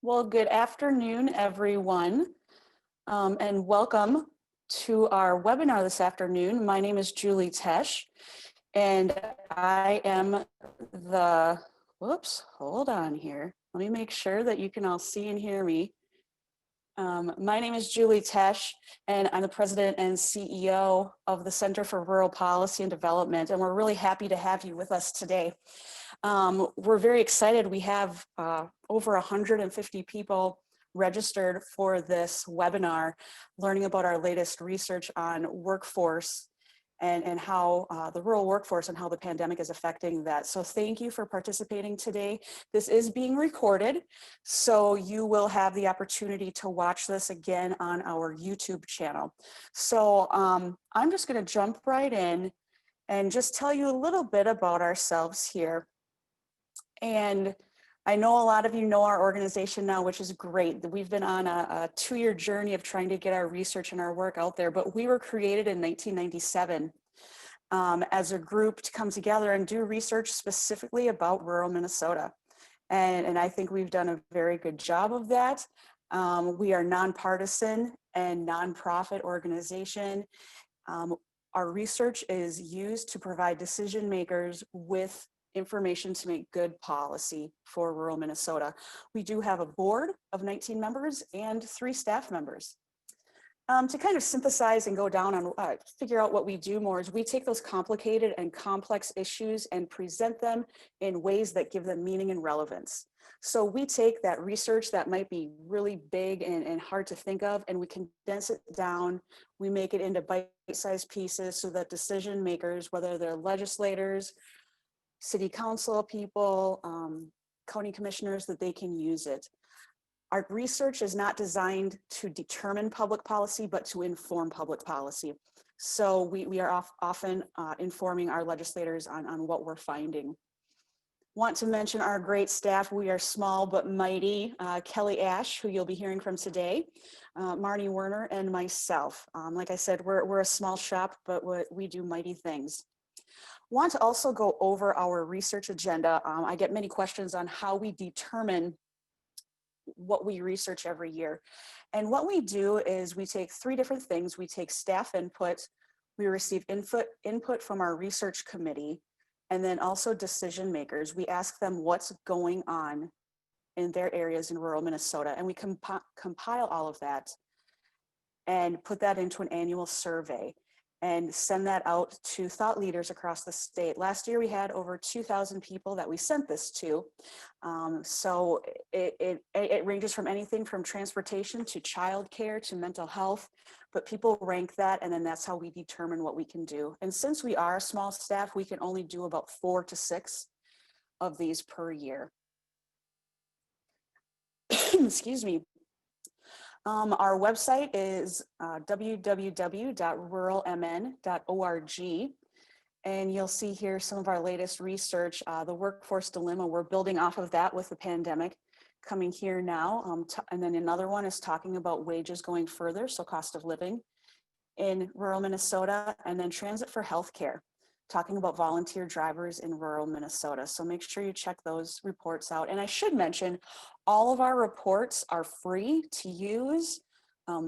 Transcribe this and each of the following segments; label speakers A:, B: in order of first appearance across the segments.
A: Well, good afternoon, everyone, and welcome to our webinar this afternoon. My name is Julie Tesh, and I am hold on here. Let me make sure that you can all see and hear me. My name is Julie Tesh, and I'm the president and CEO of the Center for Rural Policy and Development, and we're really happy to have you with us today. We're very excited. We have over 150 people registered for this webinar, learning about our latest research on workforce and how the rural workforce and how the pandemic is affecting that. So thank you for participating today. This is being recorded, so you will have the opportunity to watch this again on our YouTube channel. So I'm just going to jump right in and just tell you a little bit about ourselves here. And I know a lot of you know our organization now, which is great. We've been on a 2-year journey of trying to get our research and our work out there, but we were created in 1997 as a group to come together and do research specifically about rural Minnesota. And I think we've done a very good job of that. We are nonpartisan and nonprofit organization. Our research is used to provide decision makers with information to make good policy for rural Minnesota. We do have a board of 19 members and 3 staff members. To kind of synthesize and go down on figure out what we do more is we take those complicated and complex issues and present them in ways that give them meaning and relevance. So we take that research that might be really big and hard to think of, and we condense it down. We make it into bite-sized pieces so that decision makers, whether they're legislators, city council people, county commissioners, that they can use it. Our research is not designed to determine public policy, but to inform public policy. So we are often informing our legislators on what we're finding. Want to mention our great staff. We are small but mighty. Kelly Ash, who you'll be hearing from today, Marnie Werner, and myself. Like I said, we're a small shop, but we do mighty things. Want to also go over our research agenda. I get many questions on how we determine what we research every year. And what we do is we take 3 different things. We take staff input, we receive input from our research committee, and then also decision makers. We ask them what's going on in their areas in rural Minnesota, and we compile all of that and put that into an annual survey and send that out to thought leaders across the state. Last year, we had over 2,000 people that we sent this to. So it ranges from anything from transportation to childcare to mental health, but people rank that, and then that's how we determine what we can do. And since we are a small staff, we can only do about 4 to 6 of these per year. Excuse me. Our website is www.ruralmn.org, and you'll see here some of our latest research. The workforce dilemma, we're building off of that with the pandemic coming here now. And then another one is talking about wages going further, so cost of living in rural Minnesota, and then transit for healthcare, talking about volunteer drivers in rural Minnesota. So make sure you check those reports out. And I should mention, all of our reports are free to use.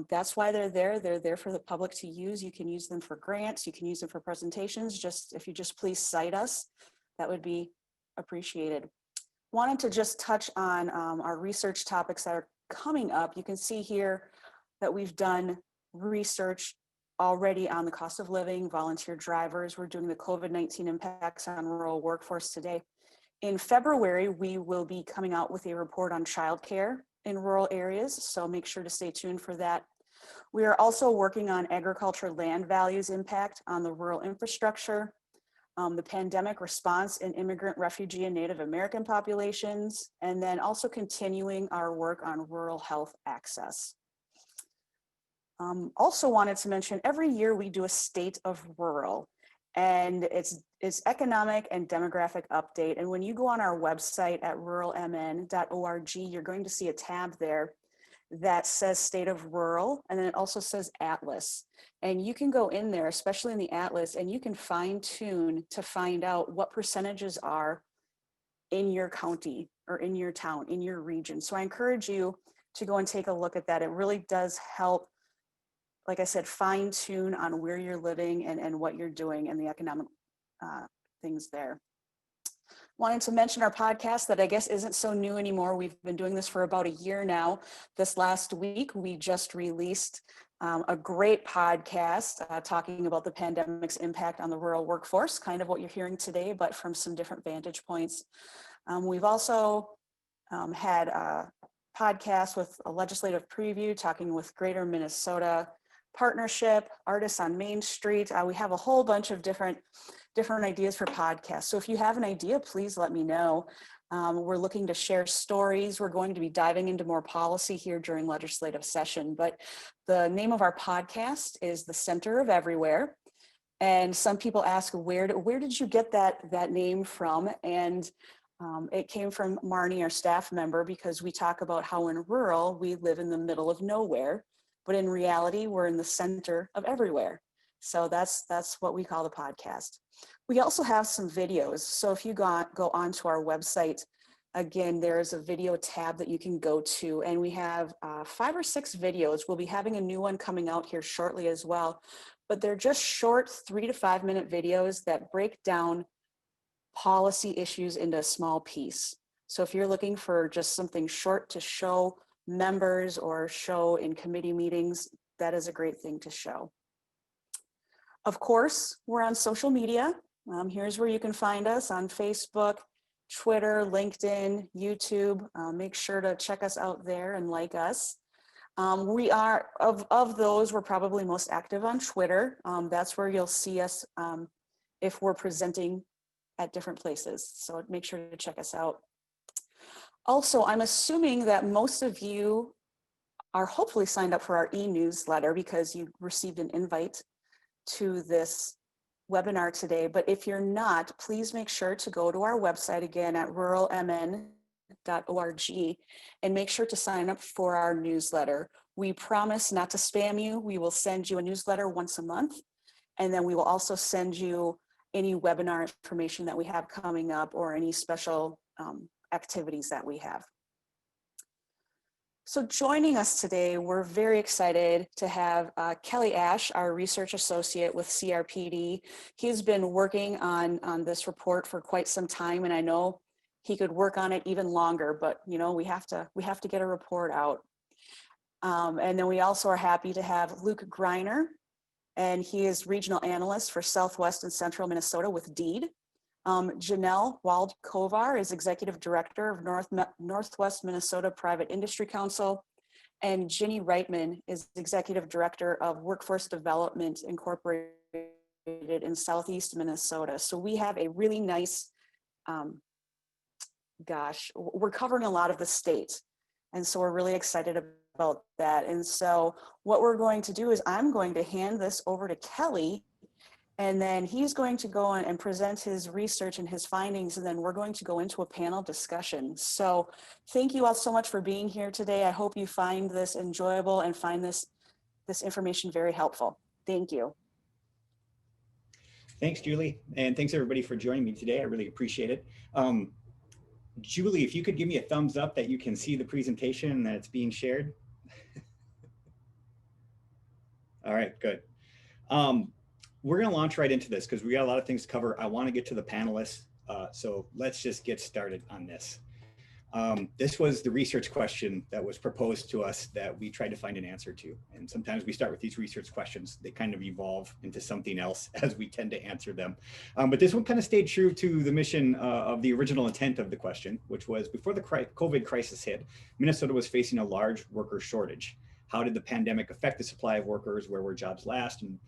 A: That's why they're there. They're there for the public to use. You can use them for grants. You can use them for presentations. If you just please cite us, that would be appreciated. Wanted to just touch on our research topics that are coming up. You can see here that we've done research already on the cost of living, volunteer drivers. We're doing the COVID-19 impacts on rural workforce today. In February, we will be coming out with a report on childcare in rural areas, so make sure to stay tuned for that. We are also working on agriculture land values impact on the rural infrastructure, the pandemic response in immigrant, refugee, and Native American populations, and then also continuing our work on rural health access. Also wanted to mention, every year we do a state of rural, and it's economic and demographic update. And when you go on our website at ruralmn.org, you're going to see a tab there that says state of rural, and then it also says Atlas. And you can go in there, especially in the Atlas, and you can fine tune to find out what percentages are in your county or in your town, in your region. So I encourage you to go and take a look at that. It really does help, like I said, fine tune on where you're living and what you're doing and the economic things there. Wanted to mention our podcast that I guess isn't so new anymore. We've been doing this for about a year now. This last week, we just released a great podcast talking about the pandemic's impact on the rural workforce, kind of what you're hearing today, but from some different vantage points. We've also had a podcast with a legislative preview talking with Greater Minnesota Partnership, Artists on Main Street. We have a whole bunch of different ideas for podcasts. So if you have an idea, please let me know. We're looking to share stories. We're going to be diving into more policy here during legislative session, but the name of our podcast is The Center of Everywhere. And some people ask, where did you get that name from? And it came from Marnie, our staff member, because we talk about how in rural, we live in the middle of nowhere, but in reality, we're in the center of everywhere. So that's what we call the podcast. We also have some videos. So if you go onto our website, again, there's a video tab that you can go to, and we have 5 or 6 videos. We'll be having a new one coming out here shortly as well, but they're just short 3 to 5 minute videos that break down policy issues into a small piece. So if you're looking for just something short to show members or show in committee meetings, that is a great thing to show. Of course, we're on social media. Here's where you can find us on Facebook, Twitter, LinkedIn, YouTube. Make sure to check us out there and like us. We are, of those, we're probably most active on Twitter. That's where you'll see us if we're presenting at different places. So make sure to check us out. Also, I'm assuming that most of you are hopefully signed up for our e-newsletter because you received an invite to this webinar today. But if you're not, please make sure to go to our website again at ruralmn.org and make sure to sign up for our newsletter. We promise not to spam you. We will send you a newsletter once a month, and then we will also send you any webinar information that we have coming up or any special activities that we have. So joining us today, we're very excited to have Kelly Ash, our research associate with CRPD. He's been working on this report for quite some time, and I know he could work on it even longer, but you know, we have to get a report out. And then we also are happy to have Luke Greiner, and he is regional analyst for Southwest and Central Minnesota with DEED. Janelle Wald Kovar is executive director of Northwest Minnesota Private Industry Council, and Jinny Reitman is executive director of Workforce Development Incorporated in Southeast Minnesota. So we have a really nice, we're covering a lot of the state, and so we're really excited about that. And so what we're going to do is I'm going to hand this over to Kelly, and then he's going to go on and present his research and his findings, and then we're going to go into a panel discussion. So thank you all so much for being here today. I hope you find this enjoyable and find this information very helpful. Thank you.
B: Thanks, Julie, and thanks everybody for joining me today. I really appreciate it. Julie, if you could give me a thumbs up that you can see the presentation and that it's being shared. All right, good. We're going to launch right into this because we got a lot of things to cover. I want to get to the panelists, so let's just get started on this. This was the research question that was proposed to us that we tried to find an answer to. And sometimes we start with these research questions. They kind of evolve into something else as we tend to answer them. But this one kind of stayed true to the mission of the original intent of the question, which was before the COVID crisis hit, Minnesota was facing a large worker shortage. How did the pandemic affect the supply of workers? Where were jobs lost and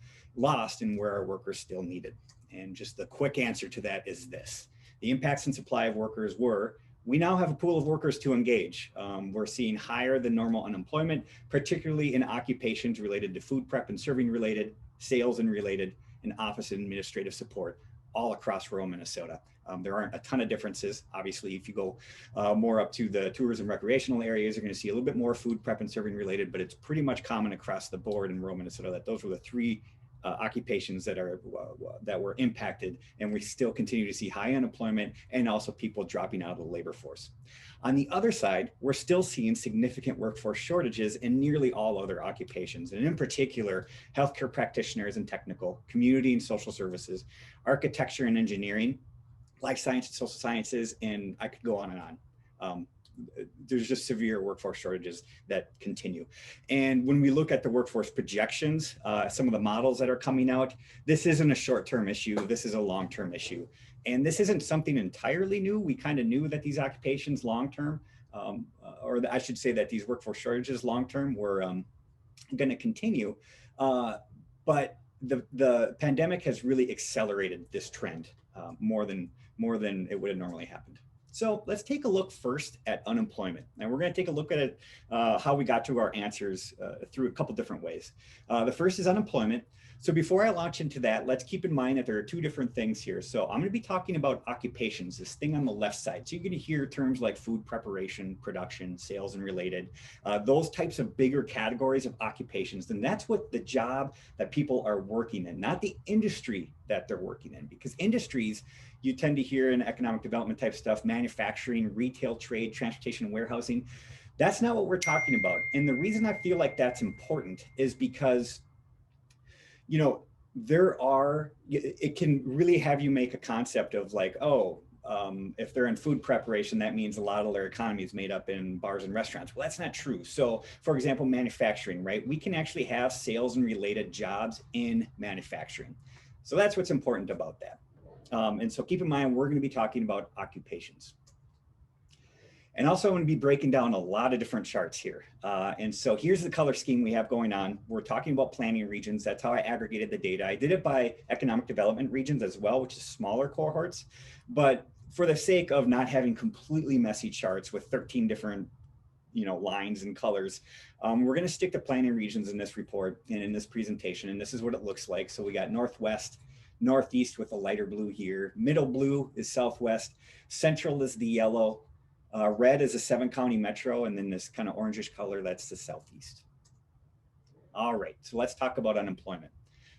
B: where are workers still needed? And just the quick answer to that is this. The impacts in supply of workers were, we now have a pool of workers to engage. We're seeing higher than normal unemployment, particularly in occupations related to food prep and serving related, sales and related, and office and administrative support all across rural Minnesota. There aren't a ton of differences. Obviously, if you go more up to the tourism recreational areas, you're going to see a little bit more food prep and serving related, but it's pretty much common across the board in rural Minnesota that those were the three occupations that were impacted, and we still continue to see high unemployment and also people dropping out of the labor force. On the other side, we're still seeing significant workforce shortages in nearly all other occupations, and in particular, healthcare practitioners and technical, community and social services, architecture and engineering, life science and social sciences, and I could go on and on. There's just severe workforce shortages that continue. And when we look at the workforce projections, some of the models that are coming out, this isn't a short-term issue, this is a long-term issue. And this isn't something entirely new. We kind of knew that these occupations long-term, or I should say that these workforce shortages long-term were going to continue. But the pandemic has really accelerated this trend more than it would have normally happened. So let's take a look first at unemployment. And we're going to take a look at it, how we got to our answers through a couple different ways. The first is unemployment. So before I launch into that, let's keep in mind that there are two different things here. So I'm going to be talking about occupations, this thing on the left side. So you're going to hear terms like food preparation, production, sales and related, those types of bigger categories of occupations. And that's what the job that people are working in, not the industry that they're working in, because industries, you tend to hear in economic development type stuff, manufacturing, retail, trade, transportation, and warehousing. That's not what we're talking about. And the reason I feel like that's important is because, you know, it can really have you make a concept of like, oh, if they're in food preparation, that means a lot of their economy is made up in bars and restaurants. Well, that's not true. So for example, manufacturing, right? We can actually have sales and related jobs in manufacturing. So that's what's important about that. And so keep in mind, we're going to be talking about occupations. And also I'm going to be breaking down a lot of different charts here. And so here's the color scheme we have going on. We're talking about planning regions. That's how I aggregated the data. I did it by economic development regions as well, which is smaller cohorts. But for the sake of not having completely messy charts with 13 different lines and colors, we're going to stick to planning regions in this report and in this presentation. And this is what it looks like. So we got Northwest, Northeast with a lighter blue here. Middle blue is Southwest. Central is the yellow. Red is a 7-county metro, and then this kind of orangish color, that's the Southeast. All right, so let's talk about unemployment.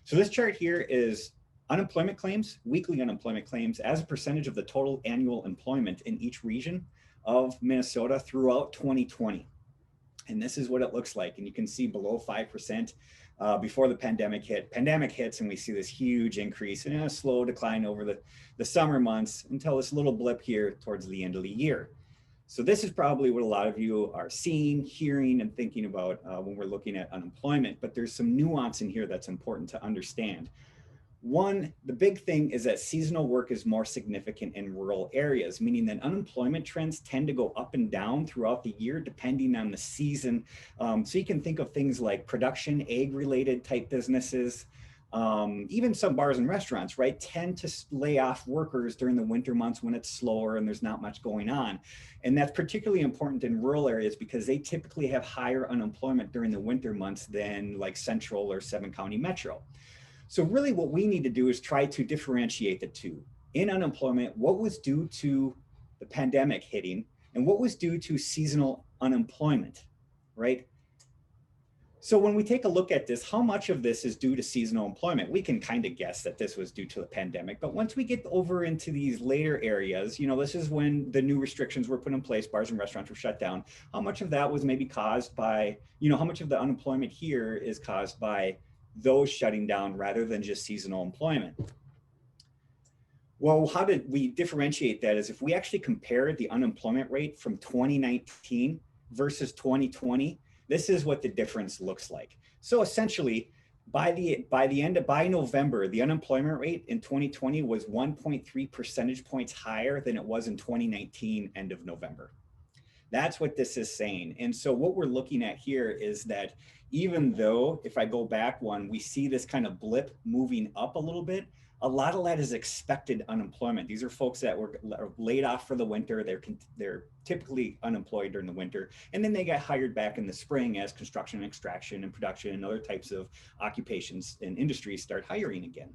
B: So this chart here is unemployment claims, weekly unemployment claims as a percentage of the total annual employment in each region of Minnesota throughout 2020. And this is what it looks like. And you can see below 5% before the pandemic hit. Pandemic hits and we see this huge increase and a slow decline over the summer months until this little blip here towards the end of the year. So this is probably what a lot of you are seeing, hearing, and thinking about when we're looking at unemployment, but there's some nuance in here that's important to understand. One, the big thing is that seasonal work is more significant in rural areas, meaning that unemployment trends tend to go up and down throughout the year, depending on the season. So you can think of things like production, ag-related type businesses, even some bars and restaurants, right, tend to lay off workers during the winter months when it's slower and there's not much going on. And that's particularly important in rural areas because they typically have higher unemployment during the winter months than like central or 7-county metro. So really what we need to do is try to differentiate the two. In unemployment, what was due to the pandemic hitting and what was due to seasonal unemployment, right? So when we take a look at this, how much of this is due to seasonal employment? We can kind of guess that this was due to the pandemic, but once we get over into these later areas, this is when the new restrictions were put in place, bars and restaurants were shut down. How much of that was maybe caused by, how much of the unemployment here is caused by those shutting down rather than just seasonal employment? Well, how did we differentiate that is if we actually compare the unemployment rate from 2019 versus 2020, this is what the difference looks like. So essentially, by November, the unemployment rate in 2020 was 1.3 percentage points higher than it was in 2019 end of November. That's what this is saying. And so what we're looking at here is that even though, if I go back one, we see this kind of blip moving up a little bit, a lot of that is expected unemployment. These are folks that were laid off for the winter. They're typically unemployed during the winter. And then they get hired back in the spring as construction and extraction and production and other types of occupations and industries start hiring again.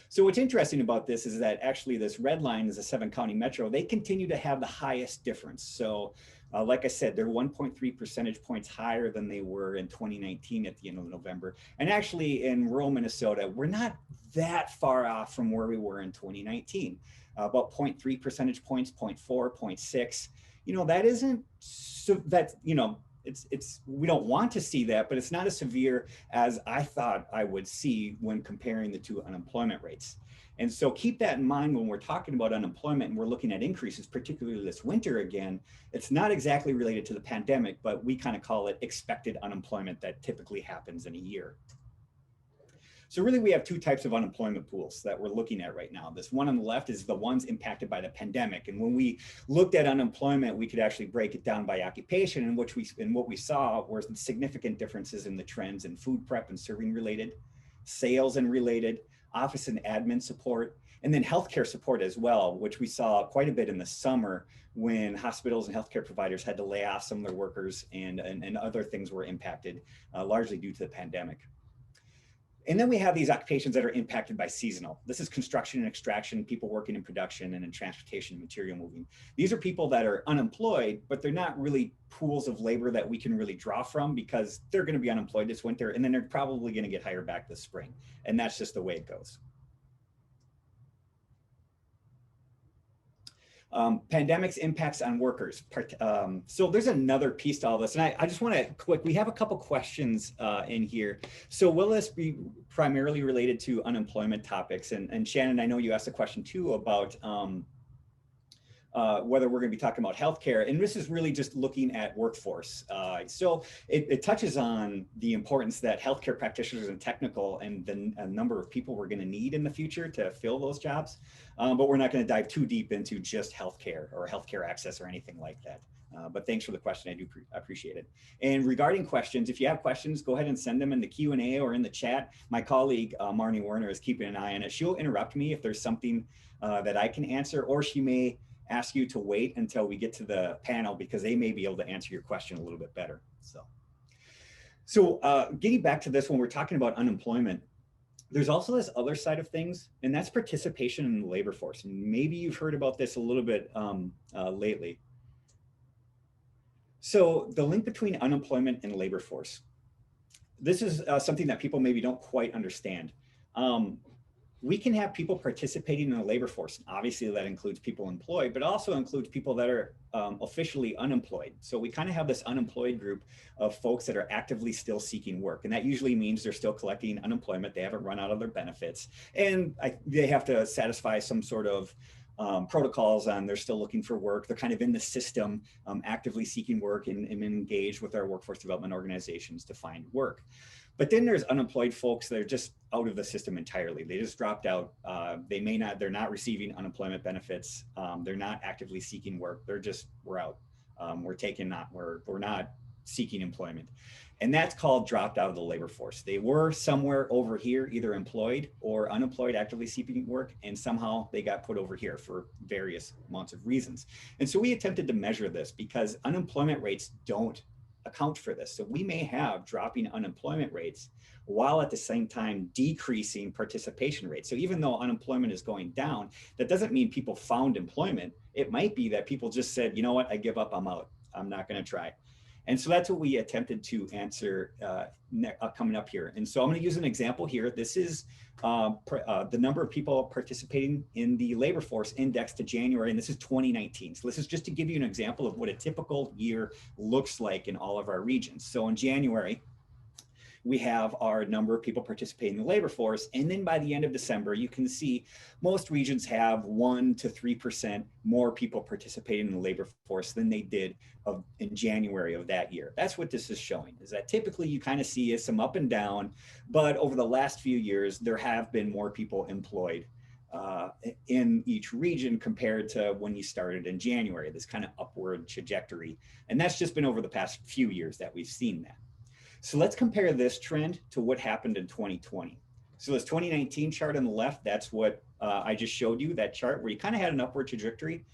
B: So what's interesting about this is that actually this red line is a 7-county metro. They continue to have the highest difference. So Like I said, they're 1.3 percentage points higher than they were in 2019 at the end of November. And actually in rural Minnesota, we're not that far off from where we were in 2019, about 0.3 percentage points, 0.4, 0.6. That isn't, so that, we don't want to see that, but it's not as severe as I thought I would see when comparing the two unemployment rates. And so keep that in mind when we're talking about unemployment and we're looking at increases, particularly this winter again. It's not exactly related to the pandemic, but we kind of call it expected unemployment that typically happens in a year. So really we have two types of unemployment pools that we're looking at right now. This one on the left is the ones impacted by the pandemic. And when we looked at unemployment, we could actually break it down by occupation, and what we saw were significant differences in the trends in food prep and serving related, sales and related, office and admin support, and then healthcare support as well, which we saw quite a bit in the summer when hospitals and healthcare providers had to lay off some of their workers and other things were impacted, largely due to the pandemic. And then we have these occupations that are impacted by seasonal. This is construction and extraction, people working in production and in transportation and material moving. These are people that are unemployed, but they're not really pools of labor that we can really draw from because they're going to be unemployed this winter and then they're probably going to get hired back this spring. And that's just the way it goes. Pandemic's impacts on workers. So there's another piece to all this. And I just want to we have a couple questions in here. So will this be primarily related to unemployment topics? And Shannon, I know you asked a question too about whether we're going to be talking about healthcare. And this is really just looking at workforce. So it touches on the importance that healthcare practitioners and technical and the number of people we're going to need in the future to fill those jobs. But we're not going to dive too deep into just healthcare or healthcare access or anything like that. But thanks for the question. I do appreciate it. And regarding questions, if you have questions, go ahead and send them in the Q&A or in the chat. My colleague, Marnie Werner, is keeping an eye on it. She'll interrupt me if there's something that I can answer, or she may ask you to wait until we get to the panel because they may be able to answer your question a little bit better. So getting back to this, when we're talking about unemployment, there's also this other side of things, and that's participation in the labor force. And maybe you've heard about this a little bit lately. So the link between unemployment and labor force. This is something that people maybe don't quite understand. We can have people participating in the labor force. Obviously that includes people employed, but also includes people that are officially unemployed. So we kind of have this unemployed group of folks that are actively still seeking work. And that usually means they're still collecting unemployment. They haven't run out of their benefits. And they have to satisfy some sort of protocols on they're still looking for work. They're kind of in the system, actively seeking work and engaged with our workforce development organizations to find work. But then there's unemployed folks that are just out of the system entirely. They just dropped out. They're not receiving unemployment benefits. They're not actively seeking work. We're out. We're not seeking employment. And that's called dropped out of the labor force. They were somewhere over here, either employed or unemployed, actively seeking work, and somehow they got put over here for various amounts of reasons. And so we attempted to measure this because unemployment rates don't account for this. So we may have dropping unemployment rates while at the same time decreasing participation rates. So even though unemployment is going down, that doesn't mean people found employment. It might be that people just said, you know what, I give up, I'm out. I'm not going to try. And so that's what we attempted to answer coming up here. And so I'm going to use an example here. This is the number of people participating in the labor force index to January, and this is 2019. So this is just to give you an example of what a typical year looks like in all of our regions. So in January, we have our number of people participating in the labor force. And then by the end of December, you can see most regions have 1 to 3% more people participating in the labor force than they did in January of that year. That's what this is showing, is that typically you kind of see some up and down, but over the last few years, there have been more people employed in each region compared to when you started in January, this kind of upward trajectory. And that's just been over the past few years that we've seen that. So let's compare this trend to what happened in 2020. So this 2019 chart on the left, that's what I just showed you, that chart where you kind of had an upward trajectory.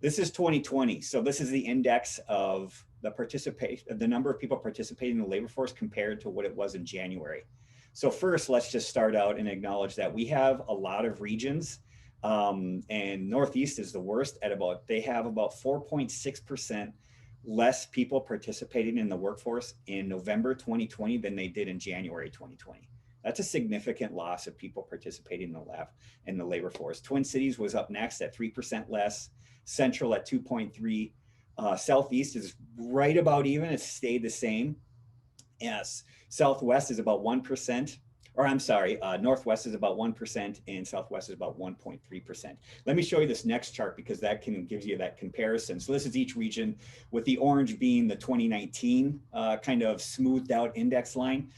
B: This is 2020. So this is the index of the number of people participating in the labor force compared to what it was in January. So first, let's just start out and acknowledge that we have a lot of regions, and Northeast is the worst at they have about 4.6% less people participating in the workforce in November 2020 than they did in January 2020. That's a significant loss of people participating in the labor force. Twin Cities was up next at 3% less, Central at 2.3, Southeast is right about even, it's stayed the same. Yes, Southwest is about 1%, or I'm sorry, Northwest is about 1% and Southwest is about 1.3%. Let me show you this next chart because that gives you that comparison. So this is each region with the orange being the 2019 kind of smoothed out index line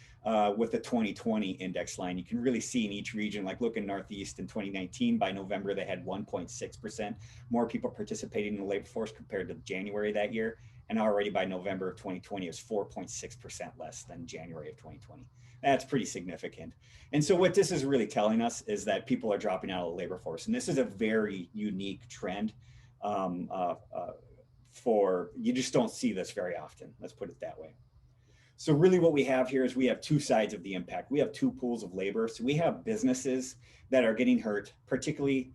B: with the 2020 index line. You can really see in each region, like look in Northeast in 2019, by November, they had 1.6% more people participating in the labor force compared to January that year. And already by November of 2020, it was 4.6% less than January of 2020. That's pretty significant. And so what this is really telling us is that people are dropping out of the labor force. And this is a very unique trend you just don't see this very often. Let's put it that way. So really what we have here is we have two sides of the impact. We have two pools of labor. So we have businesses that are getting hurt, particularly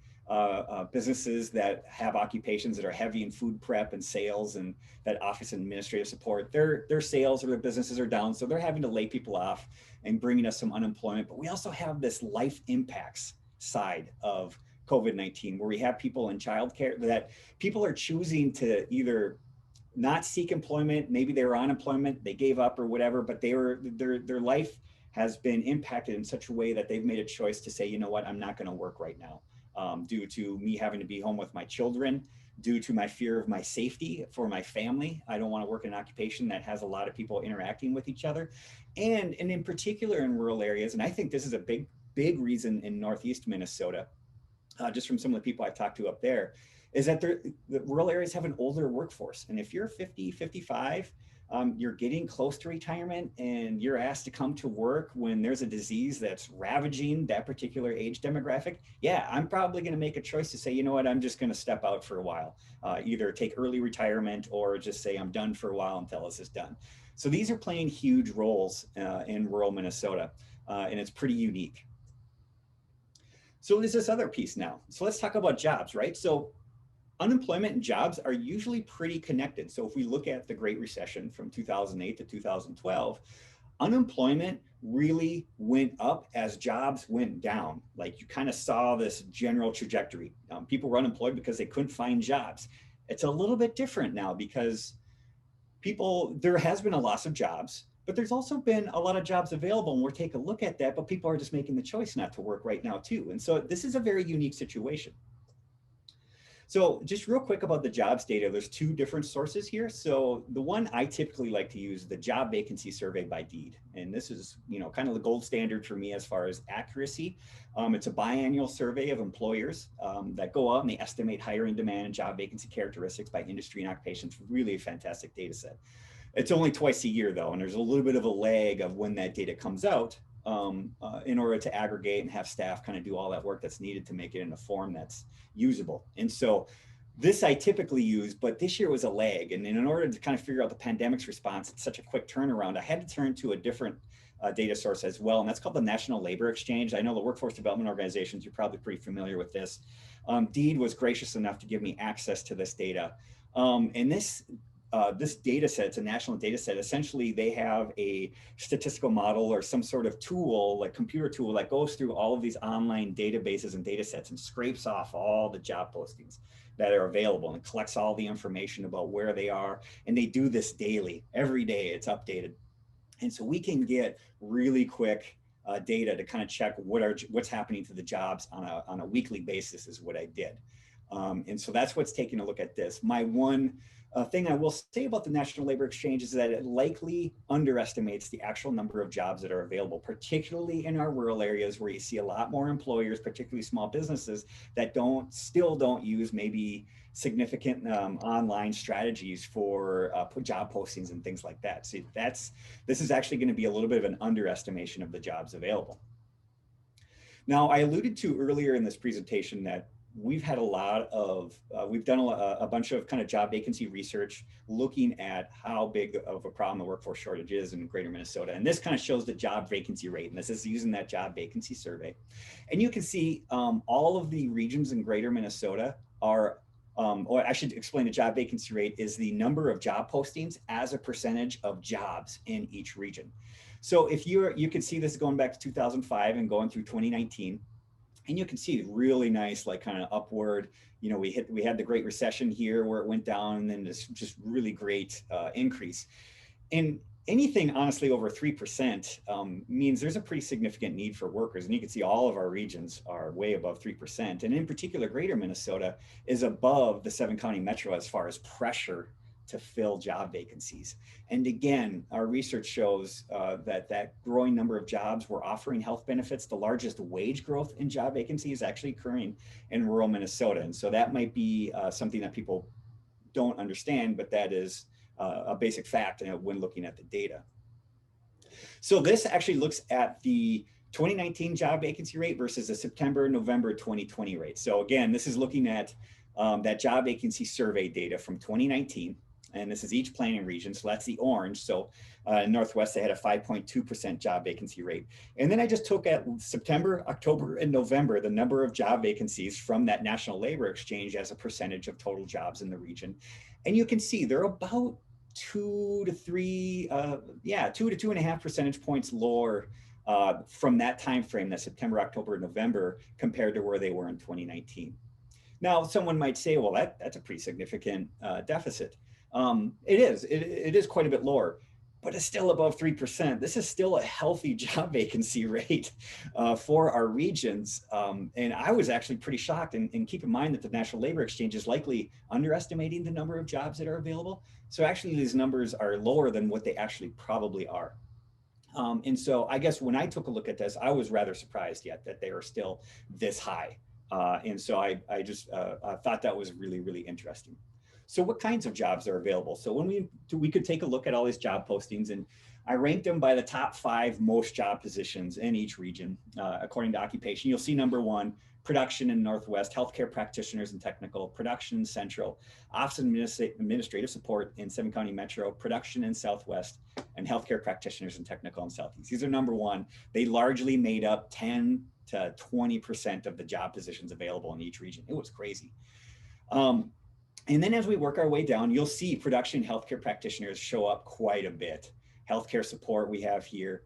B: businesses that have occupations that are heavy in food prep and sales and that office and administrative support. Their sales or their businesses are down, so they're having to lay people off and bringing us some unemployment. But we also have this life impacts side of COVID-19 where we have people in childcare that people are choosing to either not seek employment, maybe they were on unemployment, they gave up or whatever, but their life has been impacted in such a way that they've made a choice to say, you know what, I'm not going to work right now. Due to me having to be home with my children, due to my fear of my safety for my family. I don't want to work in an occupation that has a lot of people interacting with each other. And in particular in rural areas, and I think this is a big reason in Northeast Minnesota, just from some of the people I've talked to up there, is that the rural areas have an older workforce. And if you're 50, 55, you're getting close to retirement and you're asked to come to work when there's a disease that's ravaging that particular age demographic, yeah, I'm probably going to make a choice to say, you know what, I'm just going to step out for a while, either take early retirement or just say I'm done for a while until this is done. So these are playing huge roles in rural Minnesota, and it's pretty unique. So there's this other piece now. So let's talk about jobs, right? So unemployment and jobs are usually pretty connected. So if we look at the Great Recession from 2008 to 2012, unemployment really went up as jobs went down. Like you kind of saw this general trajectory. People were unemployed because they couldn't find jobs. It's a little bit different now because there has been a loss of jobs, but there's also been a lot of jobs available, and we'll take a look at that, but people are just making the choice not to work right now too. And so this is a very unique situation. So just real quick about the jobs data, there's two different sources here. So the one I typically like to use is the job vacancy survey by Deed. And this is, kind of the gold standard for me as far as accuracy. It's a biannual survey of employers that go out and they estimate hiring demand and job vacancy characteristics by industry and occupation. It's really a fantastic data set. It's only twice a year though, and there's a little bit of a lag of when that data comes out in order to aggregate and have staff kind of do all that work that's needed to make it in a form that's usable. And so this I typically use, but this year was a lag. And in order to kind of figure out the pandemic's response, it's such a quick turnaround, I had to turn to a different data source as well. And that's called the National Labor Exchange. I know the workforce development organizations, you're probably pretty familiar with this. Deed was gracious enough to give me access to this data. And this data set, it's a national data set. Essentially, they have a statistical model or some sort of tool, like computer tool, that goes through all of these online databases and data sets and scrapes off all the job postings that are available and collects all the information about where they are. And they do this daily. Every day it's updated. And so we can get really quick data to kind of check what's happening to the jobs on a weekly basis is what I did. And so that's what's taking a look at this. My one thing I will say about the National Labor Exchange is that it likely underestimates the actual number of jobs that are available, particularly in our rural areas where you see a lot more employers, particularly small businesses, that still don't use maybe significant online strategies for job postings and things like that. So this is actually going to be a little bit of an underestimation of the jobs available. Now, I alluded to earlier in this presentation that we've had we've done a bunch of kind of job vacancy research looking at how big of a problem the workforce shortage is in greater Minnesota. And this kind of shows the job vacancy rate. And this is using that job vacancy survey. And you can see all of the regions in greater Minnesota are or I should explain, the job vacancy rate is the number of job postings as a percentage of jobs in each region. So if you can see this going back to 2005 and going through 2019, and you can see really nice, like kind of upward, we had the Great Recession here where it went down, and then this just really great increase. And anything honestly over 3% means there's a pretty significant need for workers. And you can see all of our regions are way above 3%. And in particular, greater Minnesota is above the 7-county metro as far as pressure to fill job vacancies. And again, our research shows that growing number of jobs were offering health benefits. The largest wage growth in job vacancy is actually occurring in rural Minnesota. And so that might be something that people don't understand, but that is a basic fact when looking at the data. So this actually looks at the 2019 job vacancy rate versus the September-November 2020 rate. So again, this is looking at that job vacancy survey data from 2019. And this is each planning region. So that's the orange. So in Northwest, they had a 5.2% job vacancy rate. And then I just took at September, October, and November, the number of job vacancies from that National Labor Exchange as a percentage of total jobs in the region. And you can see they're about 2 to 2.5 percentage points lower from that time frame, that September, October, November, compared to where they were in 2019. Now, someone might say, well, that's a pretty significant deficit. It is quite a bit lower, but it's still above 3%. This is still a healthy job vacancy rate for our regions. And I was actually pretty shocked. And keep in mind that the National Labor Exchange is likely underestimating the number of jobs that are available. So actually these numbers are lower than what they actually probably are. And so I guess when I took a look at this, I was rather surprised yet that they are still this high. And so I just thought that was really, really interesting. So what kinds of jobs are available? So when we could take a look at all these job postings, and I ranked them by the top 5 most job positions in each region, according to occupation. You'll see number 1, production in Northwest, healthcare practitioners and technical, production in Central, office administrative support in 7-county metro, production in Southwest, and healthcare practitioners and technical in Southeast. These are number 1. They largely made up 10 to 20% of the job positions available in each region. It was crazy. And then as we work our way down, you'll see production healthcare practitioners show up quite a bit. Healthcare support we have here,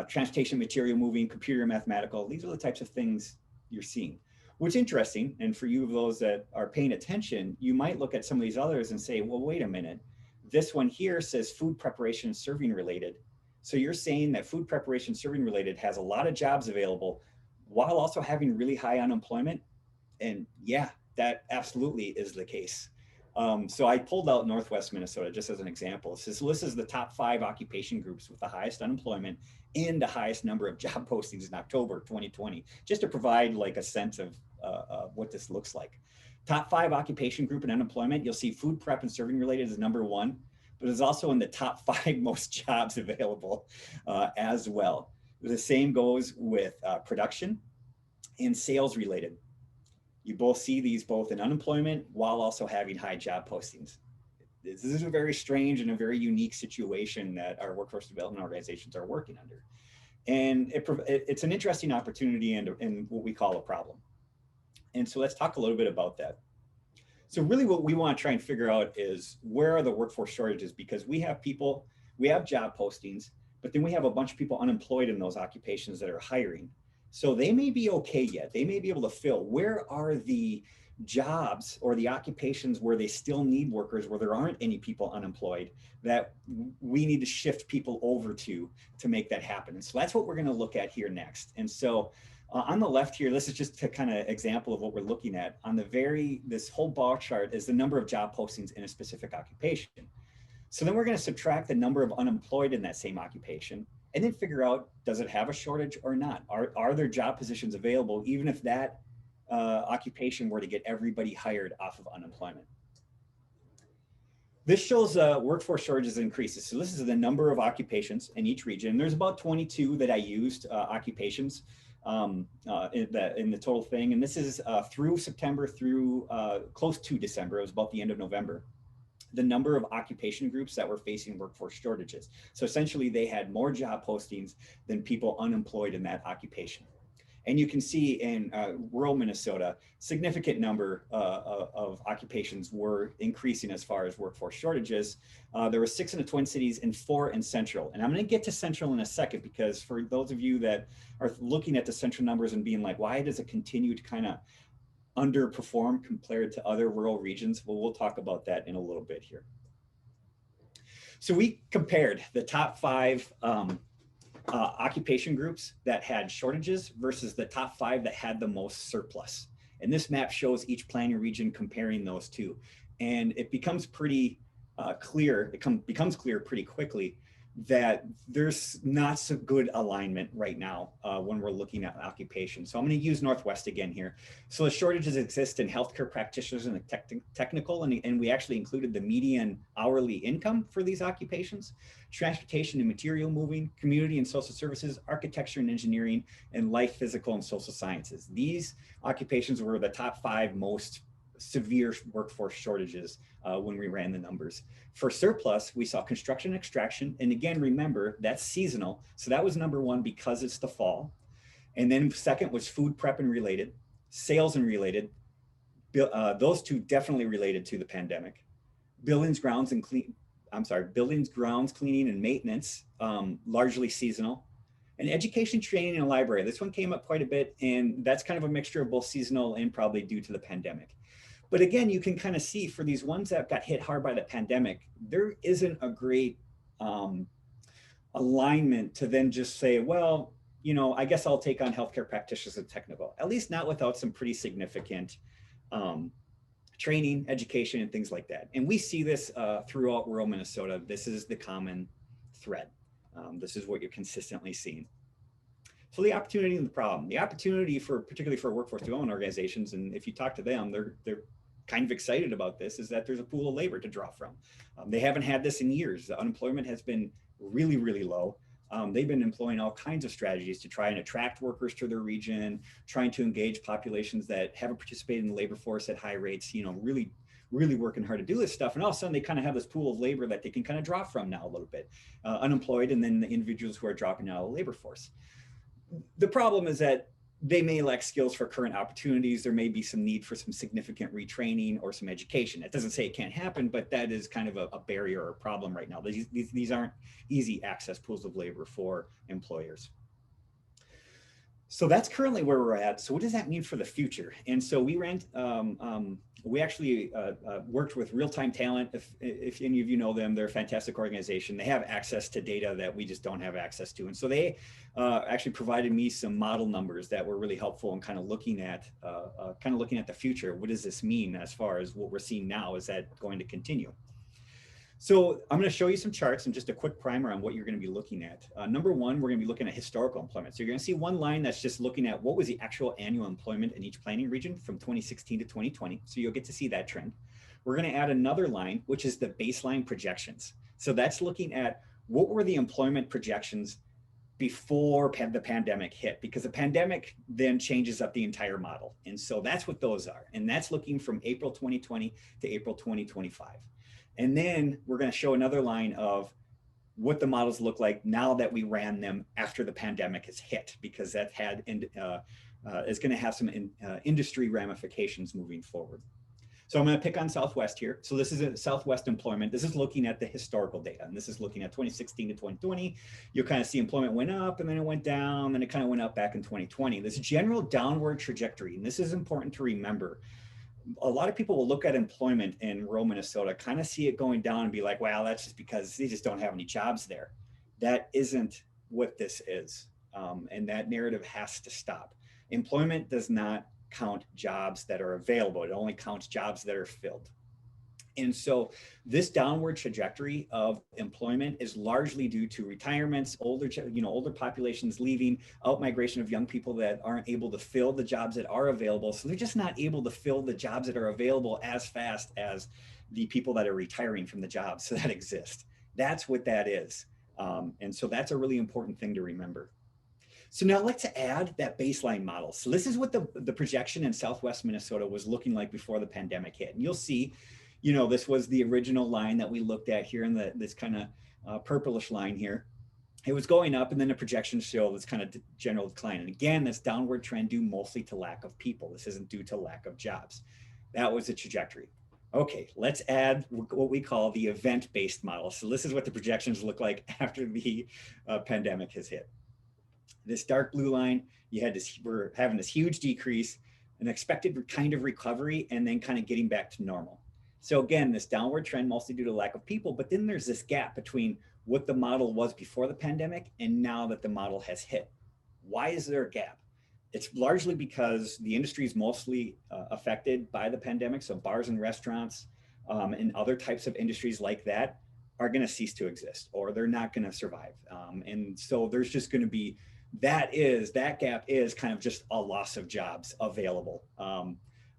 B: transportation, material moving, computer, mathematical. These are the types of things you're seeing. What's interesting, and for you of those that are paying attention, you might look at some of these others and say, well, wait a minute. This one here says food preparation and serving related. So you're saying that food preparation serving related has a lot of jobs available while also having really high unemployment? And yeah, that absolutely is the case. So I pulled out Northwest Minnesota just as an example. So this is the top 5 occupation groups with the highest unemployment and the highest number of job postings in October 2020, just to provide like a sense of what this looks like. Top 5 occupation group in unemployment, you'll see food prep and serving related is number 1, but it's also in the top 5 most jobs available as well. The same goes with production and sales related. You both see these both in unemployment while also having high job postings. This is a very strange and a very unique situation that our workforce development organizations are working under. And it's an interesting opportunity and what we call a problem. And so let's talk a little bit about that. So really what we want to try and figure out is where are the workforce shortages, because we have job postings, but then we have a bunch of people unemployed in those occupations that are hiring. So they may be okay yet. They may be able to fill. Where are the jobs or the occupations where they still need workers, where there aren't any people unemployed, that we need to shift people over to make that happen? And so that's what we're going to look at here next. And so on the left here, this is just a kind of example of what we're looking at. On this whole bar chart is the number of job postings in a specific occupation. So then we're going to subtract the number of unemployed in that same occupation, and then figure out, does it have a shortage or not? Are there job positions available, even if that occupation were to get everybody hired off of unemployment? This shows workforce shortages increases. So this is the number of occupations in each region. There's about 22 that I used occupations in the total thing. And this is through September through close to December. It was about the end of November. The number of occupation groups that were facing workforce shortages. So essentially they had more job postings than people unemployed in that occupation. And you can see in rural Minnesota, significant number of occupations were increasing as far as workforce shortages. There were 6 in the Twin Cities and 4 in Central. And I'm going to get to Central in a second, because for those of you that are looking at the Central numbers and being like, why does it continue to kind of underperform compared to other rural regions? Well, we'll talk about that in a little bit here. So we compared the top 5 occupation groups that had shortages versus the top 5 that had the most surplus. And this map shows each planning region comparing those two. And it becomes pretty clear, becomes clear pretty quickly that there's not so good alignment right now when we're looking at occupation. So I'm going to use Northwest again here. So the shortages exist in healthcare practitioners and the technical, and we actually included the median hourly income for these occupations: transportation and material moving, community and social services, architecture and engineering, and life, physical, and social sciences. These occupations were the top 5 most severe workforce shortages when we ran the numbers. For surplus, we saw construction and extraction. And again, remember, that's seasonal. So that was number 1 because it's the fall. And then second was food prep and related, sales and related. Those two definitely related to the pandemic. Buildings, grounds, cleaning and maintenance, largely seasonal. And education, training, and library. This one came up quite a bit, and that's kind of a mixture of both seasonal and probably due to the pandemic. But again, you can kind of see for these ones that got hit hard by the pandemic, there isn't a great alignment to then just say, well, you know, I guess I'll take on healthcare practitioners and technical, at least not without some pretty significant training, education, and things like that. And we see this throughout rural Minnesota. This is the common thread. This is what you're consistently seeing. So the opportunity and the problem. The opportunity for, particularly for workforce development organizations, and if you talk to them, they're kind of excited about this, is that there's a pool of labor to draw from. They haven't had this in years. The unemployment has been really, really low. They've been employing all kinds of strategies to try and attract workers to their region, trying to engage populations that haven't participated in the labor force at high rates, you know, really working hard to do this stuff. And all of a sudden they kind of have this pool of labor that they can kind of draw from now a little bit, unemployed, and then the individuals who are dropping out of the labor force. The problem is that they may lack skills for current opportunities. There may be some need for some significant retraining or some education. It doesn't say it can't happen, but that is kind of a barrier or a problem right now. These aren't easy access pools of labor for employers. So that's currently where we're at. So what does that mean for the future? And so we ran, we actually worked with Real-Time Talent. If any of you know them, they're a fantastic organization. They have access to data that we just don't have access to. And so they actually provided me some model numbers that were really helpful in kind of looking at the future. What does this mean as far as what we're seeing now? Is that going to continue? So I'm going to show you some charts and just a quick primer on what you're going to be looking at. Number 1, we're going to be looking at historical employment. So you're going to see one line that's just looking at what was the actual annual employment in each planning region from 2016 to 2020. So you'll get to see that trend. We're going to add another line, which is the baseline projections. So that's looking at what were the employment projections before the pandemic hit, because the pandemic then changes up the entire model. And so that's what those are. And that's looking from April 2020 to April 2025. And then we're going to show another line of what the models look like now that we ran them after the pandemic has hit, because that is going to have some industry ramifications moving forward. So I'm going to pick on Southwest here. So this is a Southwest employment. This is looking at the historical data, and this is looking at 2016 to 2020. You'll kind of see employment went up and then it went down, and it kind of went up back in 2020. This general downward trajectory, and this is important to remember. A lot of people will look at employment in rural Minnesota, kind of see it going down and be like, wow, that's just because they just don't have any jobs there. That isn't what this is. And that narrative has to stop. Employment does not count jobs that are available. It only counts jobs that are filled. And so this downward trajectory of employment is largely due to retirements, older populations leaving, out-migration of young people that aren't able to fill the jobs that are available. So they're just not able to fill the jobs that are available as fast as the people that are retiring from the jobs that exist. That's what that is. And so that's a really important thing to remember. So now let's add that baseline model. So this is what the projection in Southwest Minnesota was looking like before the pandemic hit. And you'll see, you know, this was the original line that we looked at here in this kind of purplish line here. it was going up, and then the projections show this kind of general decline. And again, this downward trend due mostly to lack of people. This isn't due to lack of jobs. That was the trajectory. Okay, let's add what we call the event-based model. So this is what the projections look like after the pandemic has hit. This dark blue line, we're having this huge decrease, an expected kind of recovery, and then kind of getting back to normal. So again, this downward trend mostly due to lack of people, but then there's this gap between what the model was before the pandemic and now that the model has hit. Why is there a gap? It's largely because the industry is mostly affected by the pandemic. So bars and restaurants and other types of industries like that are going to cease to exist, or they're not going to survive. And so there's just going to be, that gap is kind of just a loss of jobs available.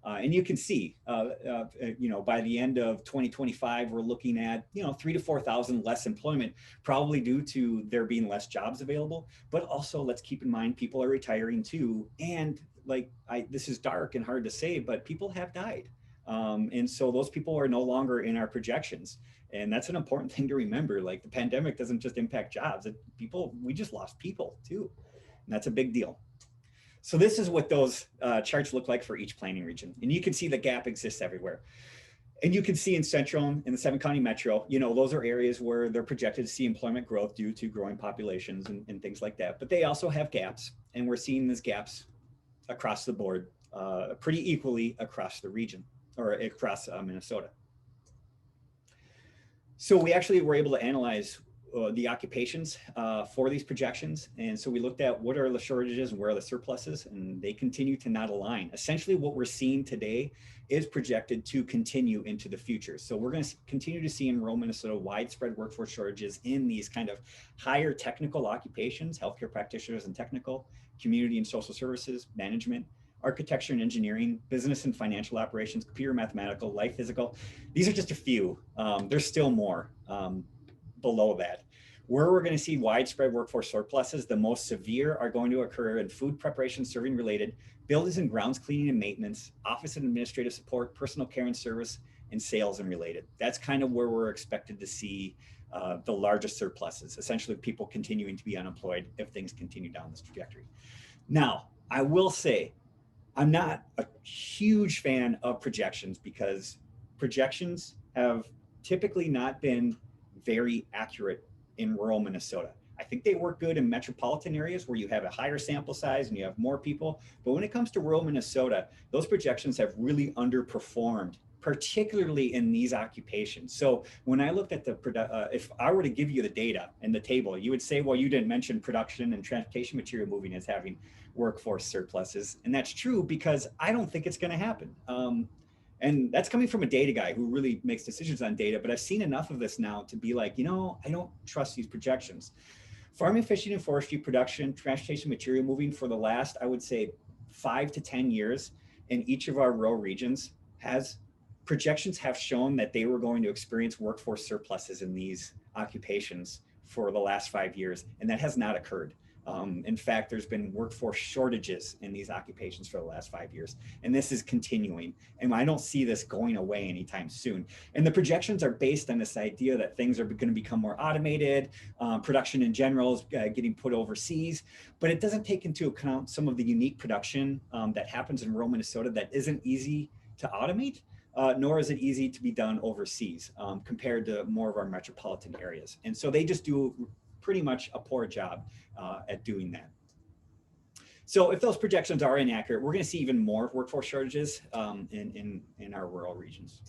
B: And you can see, by the end of 2025, we're looking at, 3,000 to 4,000 less employment, probably due to there being less jobs available. But also, let's keep in mind, people are retiring too. And this is dark and hard to say, but people have died. And so those people are no longer in our projections. And that's an important thing to remember. Like, the pandemic doesn't just impact jobs. We just lost people too. And that's a big deal. So this is what those charts look like for each planning region. And you can see the gap exists everywhere. And you can see in Central and the 7-county metro, those are areas where they're projected to see employment growth due to growing populations and things like that. But they also have gaps. And we're seeing these gaps across the board, pretty equally across the region, or across Minnesota. So we actually were able to analyze the occupations for these projections. And so we looked at what are the shortages and where are the surpluses, and they continue to not align. Essentially what we're seeing today is projected to continue into the future. So we're going to continue to see in rural Minnesota widespread workforce shortages in these kind of higher technical occupations, healthcare practitioners and technical, community and social services, management, architecture and engineering, business and financial operations, computer, mathematical, life, physical. These are just a few. There's still more below that. Where we're going to see widespread workforce surpluses, the most severe are going to occur in food preparation, serving related, buildings and grounds cleaning and maintenance, office and administrative support, personal care and service, and sales and related. That's kind of where we're expected to see the largest surpluses, essentially people continuing to be unemployed if things continue down this trajectory. Now, I will say, I'm not a huge fan of projections because projections have typically not been very accurate in rural Minnesota. I think they work good in metropolitan areas where you have a higher sample size and you have more people. But when it comes to rural Minnesota, those projections have really underperformed, particularly in these occupations. So when I looked at if I were to give you the data and the table, you would say, well, you didn't mention production and transportation material moving as having workforce surpluses. And that's true because I don't think it's going to happen. And that's coming from a data guy who really makes decisions on data, but I've seen enough of this now to be like, I don't trust these projections. Farming, fishing, and forestry production, transportation material moving for the last, I would say 5 to 10 years in each of our rural regions projections have shown that they were going to experience workforce surpluses in these occupations for the last 5 years, and that has not occurred. In fact, there's been workforce shortages in these occupations for the last 5 years, and this is continuing. And I don't see this going away anytime soon. And the projections are based on this idea that things are going to become more automated, production in general is getting put overseas, but it doesn't take into account some of the unique production that happens in rural Minnesota that isn't easy to automate, nor is it easy to be done overseas compared to more of our metropolitan areas. And so they just do pretty much a poor job at doing that. So if those projections are inaccurate, we're going to see even more workforce shortages in our rural regions.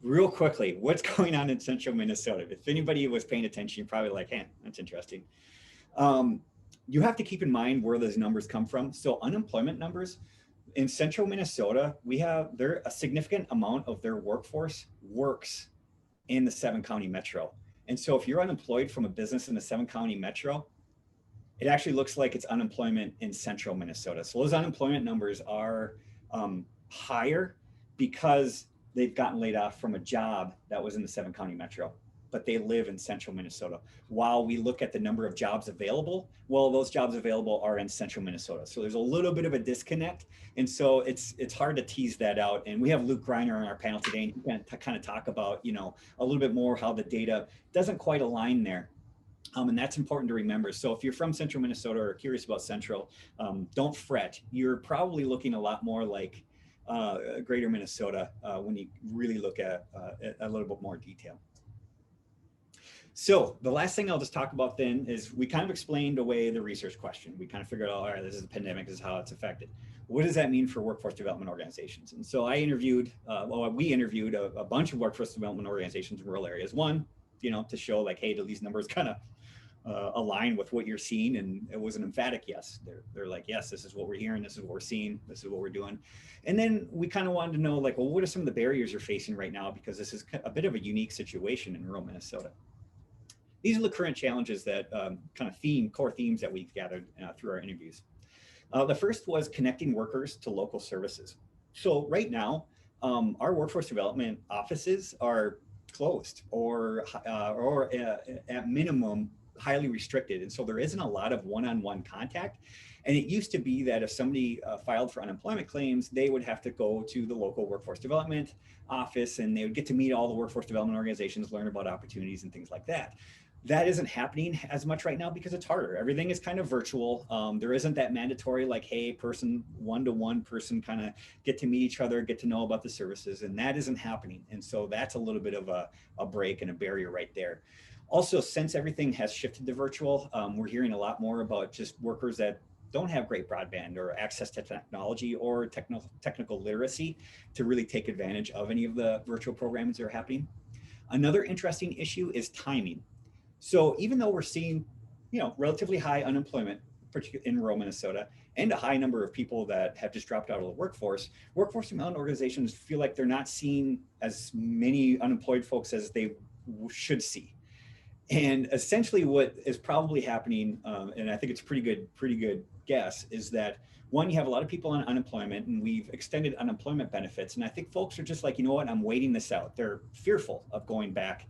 B: Real quickly, what's going on in central Minnesota? If anybody was paying attention, you're probably like, that's interesting. You have to keep in mind where those numbers come from. So unemployment numbers in central Minnesota, a significant amount of their workforce works in the 7-county metro. And so if you're unemployed from a business in the 7-county metro, it actually looks like it's unemployment in central Minnesota. So those unemployment numbers are higher because they've gotten laid off from a job that was in the 7-county metro, but they live in central Minnesota. While we look at the number of jobs available, well, those jobs available are in central Minnesota. So there's a little bit of a disconnect. And so it's hard to tease that out. And we have Luke Greiner on our panel today, and he can kind of talk about, a little bit more how the data doesn't quite align there. And that's important to remember. So if you're from Central Minnesota or curious about Central, don't fret. You're probably looking a lot more like Greater Minnesota when you really look at a little bit more detail. So the last thing I'll just talk about then is we kind of explained away the research question. We kind of figured out, all right, this is a pandemic, this is how it's affected. What does that mean for workforce development organizations? And so we interviewed a bunch of workforce development organizations in rural areas. One, to show like, hey, do these numbers kind of align with what you're seeing? And it was an emphatic yes. They're like, yes, this is what we're hearing, this is what we're seeing, this is what we're doing. And then we kind of wanted to know like, well, what are some of the barriers you're facing right now? Because this is a bit of a unique situation in rural Minnesota. These are the current challenges that kind of core themes that we've gathered through our interviews. The first was connecting workers to local services. So right now, our workforce development offices are closed or at minimum highly restricted. And so there isn't a lot of one-on-one contact. And it used to be that if somebody filed for unemployment claims, they would have to go to the local workforce development office and they would get to meet all the workforce development organizations, learn about opportunities and things like that. That isn't happening as much right now because it's harder. Everything is kind of virtual. There isn't that mandatory like, hey, one-to-one person kind of get to meet each other, get to know about the services, and that isn't happening. And so that's a little bit of a break and a barrier right there. Also, since everything has shifted to virtual, we're hearing a lot more about just workers that don't have great broadband or access to technology or technical literacy to really take advantage of any of the virtual programs that are happening. Another interesting issue is timing. So even though we're seeing, relatively high unemployment, particularly in rural Minnesota, and a high number of people that have just dropped out of the workforce development organizations feel like they're not seeing as many unemployed folks as they should see. And essentially what is probably happening, and I think it's a pretty good guess, is that one, you have a lot of people on unemployment and we've extended unemployment benefits. And I think folks are just like, you know what, I'm waiting this out. They're fearful of going back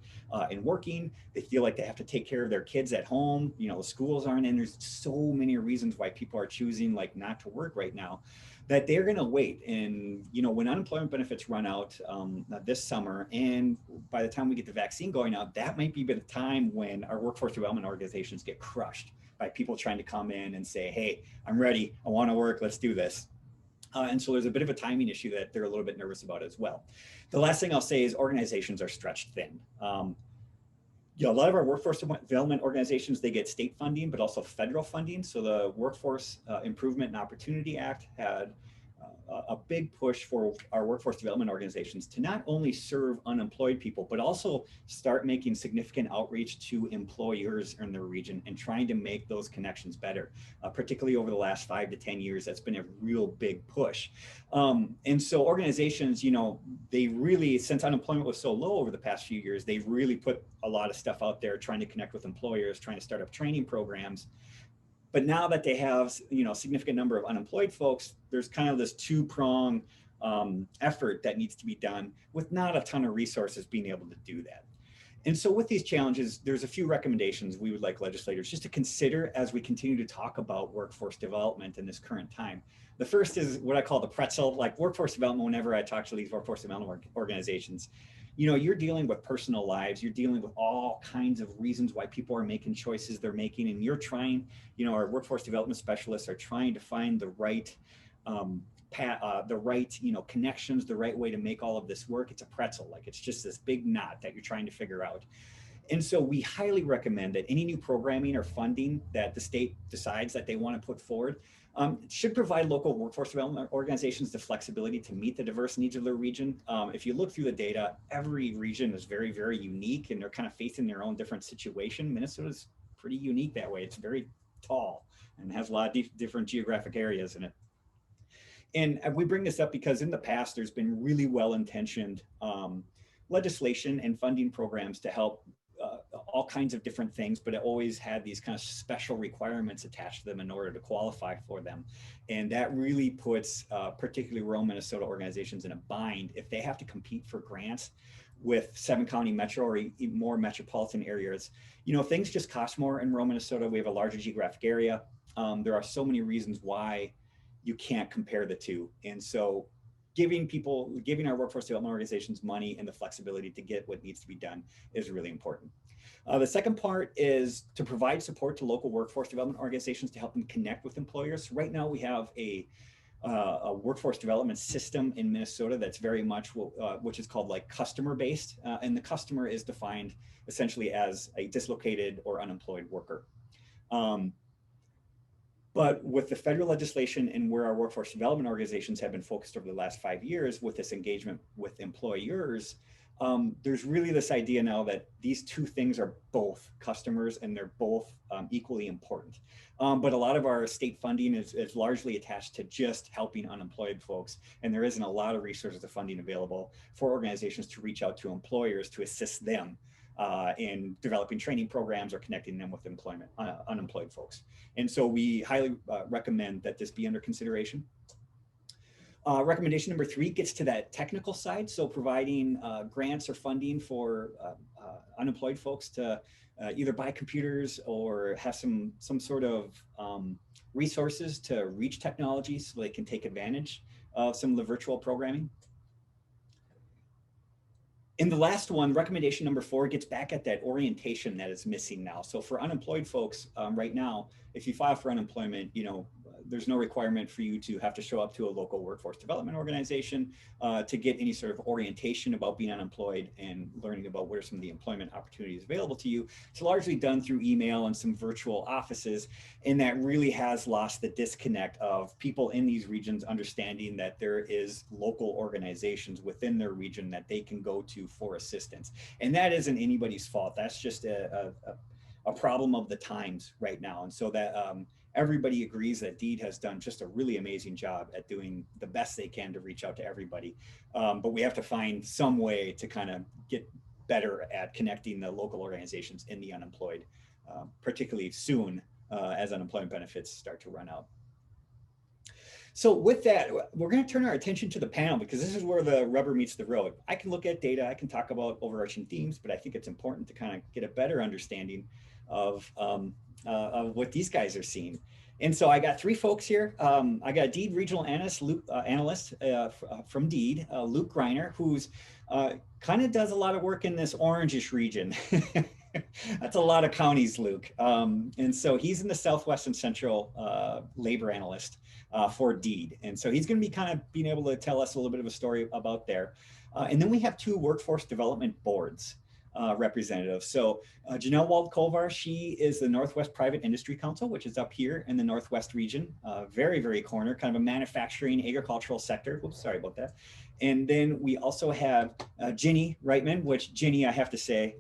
B: and working. They feel like they have to take care of their kids at home. The schools aren't in. There's so many reasons why people are choosing like not to work right now that they're going to wait. And, when unemployment benefits run out this summer, and by the time we get the vaccine going out, that might be the time when our workforce development organizations get crushed by people trying to come in and say, hey, I'm ready, I want to work, let's do this. And so there's a bit of a timing issue that they're a little bit nervous about as well. The last thing I'll say is organizations are stretched thin. A lot of our workforce development organizations, they get state funding, but also federal funding. So the Workforce Improvement and Opportunity Act had a big push for our workforce development organizations to not only serve unemployed people, but also start making significant outreach to employers in their region and trying to make those connections better. Particularly over the last 5 to 10 years, that's been a real big push. And so organizations, they really, since unemployment was so low over the past few years, they've really put a lot of stuff out there trying to connect with employers, trying to start up training programs. But now that they have, significant number of unemployed folks, there's kind of this two-prong effort that needs to be done with not a ton of resources being able to do that. And so with these challenges, there's a few recommendations we would like legislators just to consider as we continue to talk about workforce development in this current time. The first is what I call the pretzel, like workforce development. Whenever I talk to these workforce development organizations, you're dealing with personal lives, you're dealing with all kinds of reasons why people are making choices they're making, and you're trying, our workforce development specialists are trying to find the right connections, the right way to make all of this work. It's a pretzel, like it's just this big knot that you're trying to figure out. And so we highly recommend that any new programming or funding that the state decides that they want to put forward should provide local workforce development organizations the flexibility to meet the diverse needs of their region. If you look through the data, every region is very, very unique and they're kind of facing their own different situation. Minnesota's pretty unique that way. It's very tall and has a lot of different geographic areas in it. And we bring this up because in the past, there's been really well-intentioned legislation and funding programs to help all kinds of different things, but it always had these kind of special requirements attached to them in order to qualify for them. And that really puts particularly rural Minnesota organizations in a bind if they have to compete for grants with 7-county metro or even more metropolitan areas. Things just cost more in rural Minnesota. We have a larger geographic area. There are so many reasons why you can't compare the two. And so giving our workforce development organizations money and the flexibility to get what needs to be done is really important. The second part is to provide support to local workforce development organizations to help them connect with employers. Right now we have a workforce development system in Minnesota that's very much which is called like customer based, and the customer is defined essentially as a dislocated or unemployed worker. But with the federal legislation and where our workforce development organizations have been focused over the last 5 years with this engagement with employers, there's really this idea now that these two things are both customers and they're both equally important. But a lot of our state funding is largely attached to just helping unemployed folks. And there isn't a lot of resources of funding available for organizations to reach out to employers to assist them in developing training programs or connecting them with unemployed folks. And so we highly recommend that this be under consideration. Recommendation number 3 gets to that technical side. So providing grants or funding for unemployed folks to either buy computers or have some sort of resources to reach technology so they can take advantage of some of the virtual programming. And the last one, recommendation number 4, gets back at that orientation that is missing now. So for unemployed folks right now, if you file for unemployment, there's no requirement for you to have to show up to a local workforce development organization to get any sort of orientation about being unemployed and learning about what are some of the employment opportunities available to you. It's largely done through email and some virtual offices, and that really has lost the disconnect of people in these regions understanding that there is local organizations within their region that they can go to for assistance. And that isn't anybody's fault. That's just a problem of the times right now. And so that everybody agrees that DEED has done just a really amazing job at doing the best they can to reach out to everybody. But we have to find some way to kind of get better at connecting the local organizations in the unemployed, particularly soon as unemployment benefits start to run out. So with that, we're going to turn our attention to the panel because this is where the rubber meets the road. I can look at data, I can talk about overarching themes, but I think it's important to kind of get a better understanding of what these guys are seeing. And so I got 3 folks here. I got DEED regional analyst from DEED, Luke Greiner, who's kind of does a lot of work in this orangish region. That's a lot of counties, Luke. And so he's in the Southwest and Central labor analyst for DEED. And so he's going to be kind of being able to tell us a little bit of a story about there. And then we have 2 workforce development boards representatives. So Janelle Wald Kovar, she is the Northwest Private Industry Council, which is up here in the Northwest region, very, very corner, kind of a manufacturing agricultural sector. Oops, sorry about that. And then we also have Jinny Reitman, which Jinny, I have to say,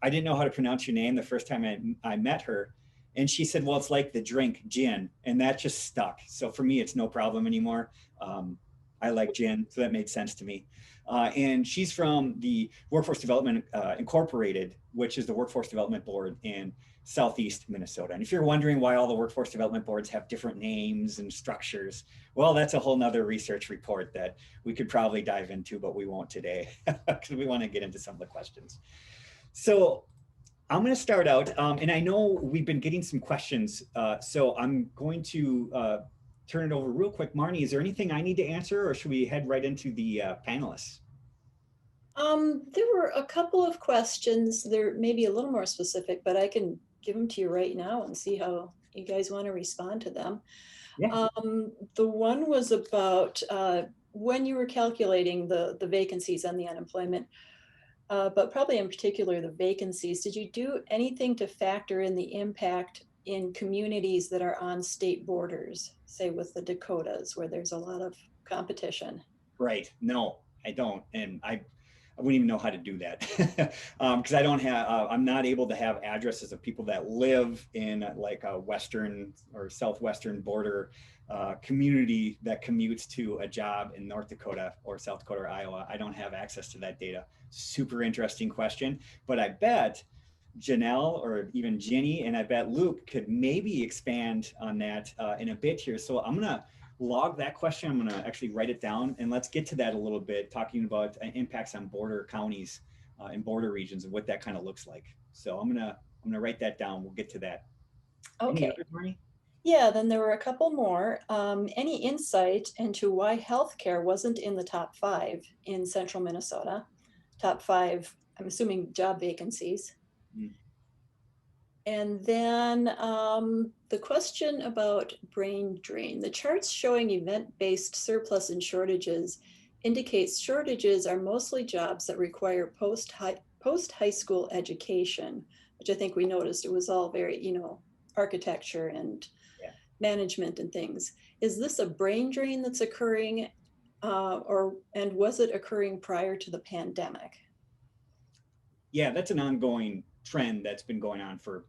B: I didn't know how to pronounce your name the first time I met her. And she said, well, it's like the drink gin, and that just stuck. So for me, it's no problem anymore. I like gin, so that made sense to me. And she's from the Workforce Development Incorporated, which is the Workforce Development Board in Southeast Minnesota. And if you're wondering why all the workforce development boards have different names and structures, well, that's a whole nother research report that we could probably dive into, but we won't today because we want to get into some of the questions. So I'm going to start out, and I know we've been getting some questions, so I'm going to turn it over real quick. Marnie, is there anything I need to answer, or should we head right into the panelists?
C: There were a couple of questions. They're maybe a little more specific, but I can give them to you right now and see how you guys want to respond to them.
B: Yeah.
C: The one was about when you were calculating the vacancies and the unemployment, but probably in particular the vacancies, did you do anything to factor in the impact in communities that are on state borders, say with the Dakotas, where there's a lot of competition?
B: Right. No, I don't. And I wouldn't even know how to do that because I don't have, I'm not able to have addresses of people that live in like a Western or Southwestern border community that commutes to a job in North Dakota or South Dakota or Iowa. I don't have access to that data. Super interesting question, but I bet Janelle or even Jinny and I bet Luke could maybe expand on that in a bit here. So I'm gonna log that question. I'm gonna actually write it down and let's get to that a little bit, talking about impacts on border counties and border regions and what that kind of looks like. So I'm gonna write that down. We'll get to that.
C: Okay.
B: Any others, Marnie?
C: Yeah, then there were a couple more. Any insight into why healthcare wasn't in the top 5 in central Minnesota? Top 5, I'm assuming job vacancies.
B: Mm.
C: And then the question about brain drain. The charts showing event-based surplus and shortages indicates shortages are mostly jobs that require post-high school education, which I think we noticed it was all very, architecture and
B: Yeah.
C: management and things. Is this a brain drain that's occurring and was it occurring prior to the pandemic?
B: Yeah, that's an ongoing trend that's been going on for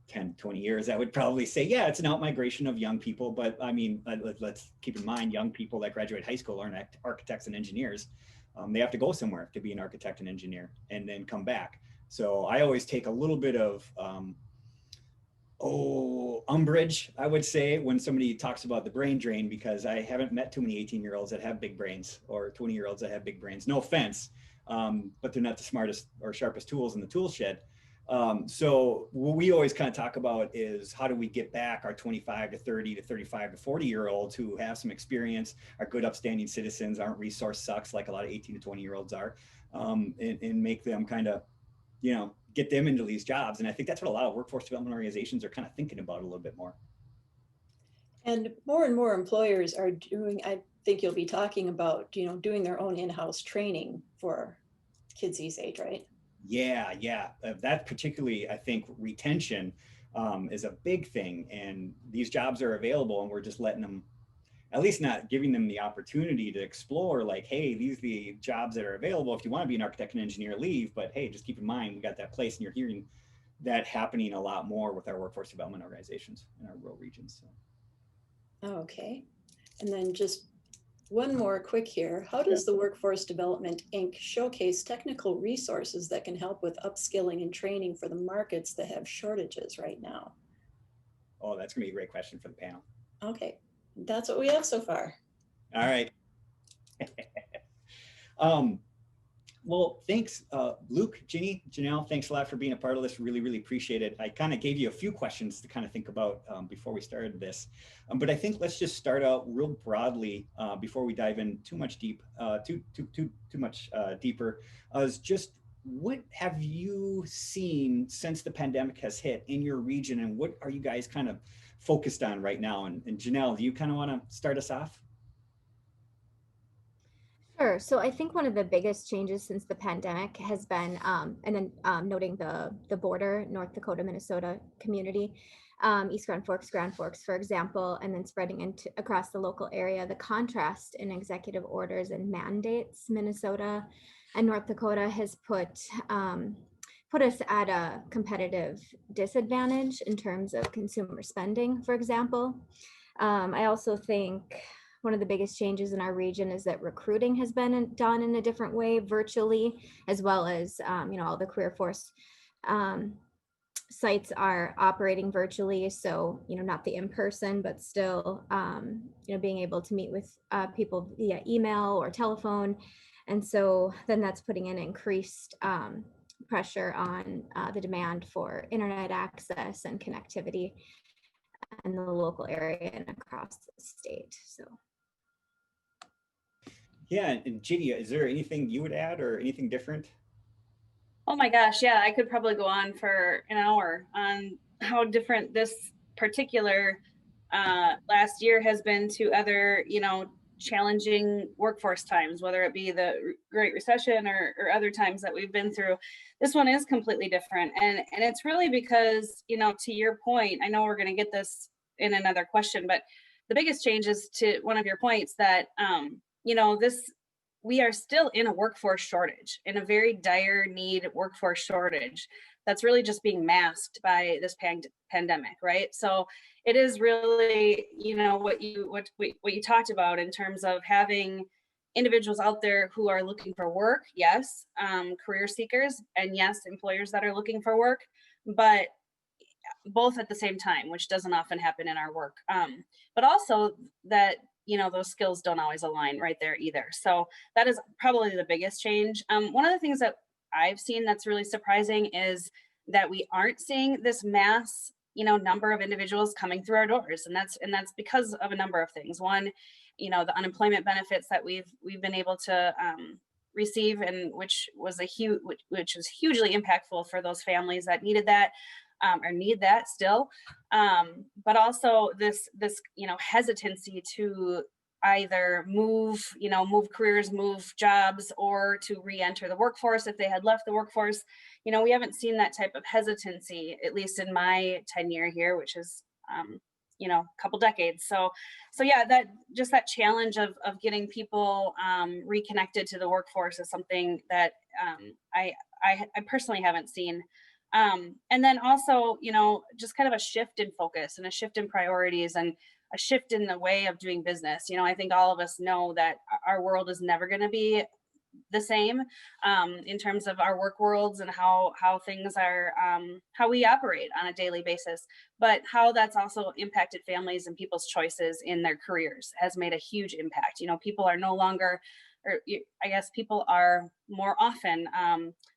B: 10, 20 years. I would probably say, yeah, it's an outmigration of young people. But I mean, let's keep in mind, young people that graduate high school aren't architects and engineers. They have to go somewhere to be an architect and engineer and then come back. So I always take a little bit of umbrage, I would say, when somebody talks about the brain drain, because I haven't met too many 18-year-olds that have big brains or 20-year-olds that have big brains. No offense, but they're not the smartest or sharpest tools in the tool shed. So what we always kind of talk about is how do we get back our 25 to 30 to 35 to 40-year-olds who have some experience, are good upstanding citizens, aren't resource sucks like a lot of 18 to 20-year-olds are, and make them kind of, get them into these jobs. And I think that's what a lot of workforce development organizations are kind of thinking about a little bit more.
C: And more employers are doing, I think you'll be talking about, doing their own in-house training for kids these age, right?
B: Yeah. That particularly, I think retention is a big thing. And these jobs are available and we're just letting them, at least not giving them the opportunity to explore, like, hey, these are the jobs that are available. If you want to be an architect and engineer, leave. But hey, just keep in mind, we got that place. And you're hearing that happening a lot more with our workforce development organizations in our rural regions. So.
C: Okay. And then just one more quick here. How does the Workforce Development Inc. showcase technical resources that can help with upskilling and training for the markets that have shortages right now?
B: Oh, that's going to be a great question for the panel.
C: Okay. That's what we have so far.
B: All right. Well, thanks, Luke, Jinny, Janelle, thanks a lot for being a part of this. Really, really appreciate it. I kind of gave you a few questions to kind of think about before we started this. But I think let's just start out real broadly before we dive in too much deeper, is just what have you seen since the pandemic has hit in your region, and what are you guys kind of focused on right now? And Janelle, do you kind of want to start us off?
D: Sure. So I think one of the biggest changes since the pandemic has been, and then noting the border, North Dakota, Minnesota community, East Grand Forks, for example, and then spreading into across the local area, the contrast in executive orders and mandates, Minnesota and North Dakota has put us at a competitive disadvantage in terms of consumer spending, for example. I also think one of the biggest changes in our region is that recruiting has been done in a different way, virtually, as well as, all the career force sites are operating virtually. So, not the in-person, but still, being able to meet with people via email or telephone. And so then that's putting in increased pressure on the demand for internet access and connectivity in the local area and across the state. So.
B: Yeah, and Jinny, is there anything you would add or anything different?
A: Oh my gosh, yeah, I could probably go on for an hour on how different this particular last year has been to other, challenging workforce times, whether it be the Great Recession or other times that we've been through. This one is completely different. And it's really because, to your point, I know we're going to get this in another question, but the biggest change is to one of your points that, we are still in a workforce shortage, in a very dire need workforce shortage that's really just being masked by this pandemic, right? So it is really, what you talked about in terms of having individuals out there who are looking for work, yes, career seekers, and yes, employers that are looking for work, but both at the same time, which doesn't often happen in our work. But also that, those skills don't always align right there either. So that is probably the biggest change. One of the things that I've seen that's really surprising is that we aren't seeing this mass
E: number of individuals coming through our doors, and that's because of a number of things. One, the unemployment benefits that we've been able to receive, and which was hugely impactful for those families that needed that, or need that still. But also this hesitancy to either move careers, move jobs, or to re-enter the workforce if they had left the workforce. We haven't seen that type of hesitancy, at least in my tenure here, which is a couple decades. So yeah, that challenge of getting people reconnected to the workforce is something that I personally haven't seen. And then also, just kind of a shift in focus and a shift in priorities and a shift in the way of doing business. I think all of us know that our world is never going to be the same in terms of our work worlds and how things are, how we operate on a daily basis, but how that's also impacted families and people's choices in their careers has made a huge impact. People are no longer, or I guess people are more often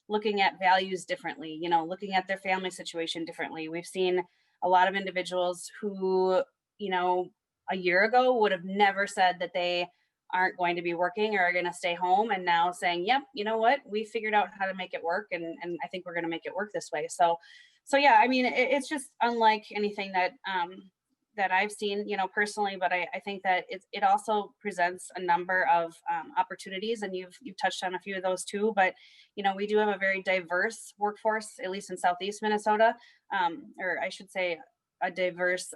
E: looking at values differently, looking at their family situation differently. We've seen a lot of individuals who, a year ago would have never said that they aren't going to be working or are going to stay home, and now saying, yep, you know what, we figured out how to make it work, and I think we're going to make it work this way. So yeah, I mean, it's just unlike anything that that I've seen, personally, but I think that it also presents a number of opportunities, and you've touched on a few of those too. But we do have a very diverse workforce, at least in Southeast Minnesota, or I should say, a diverse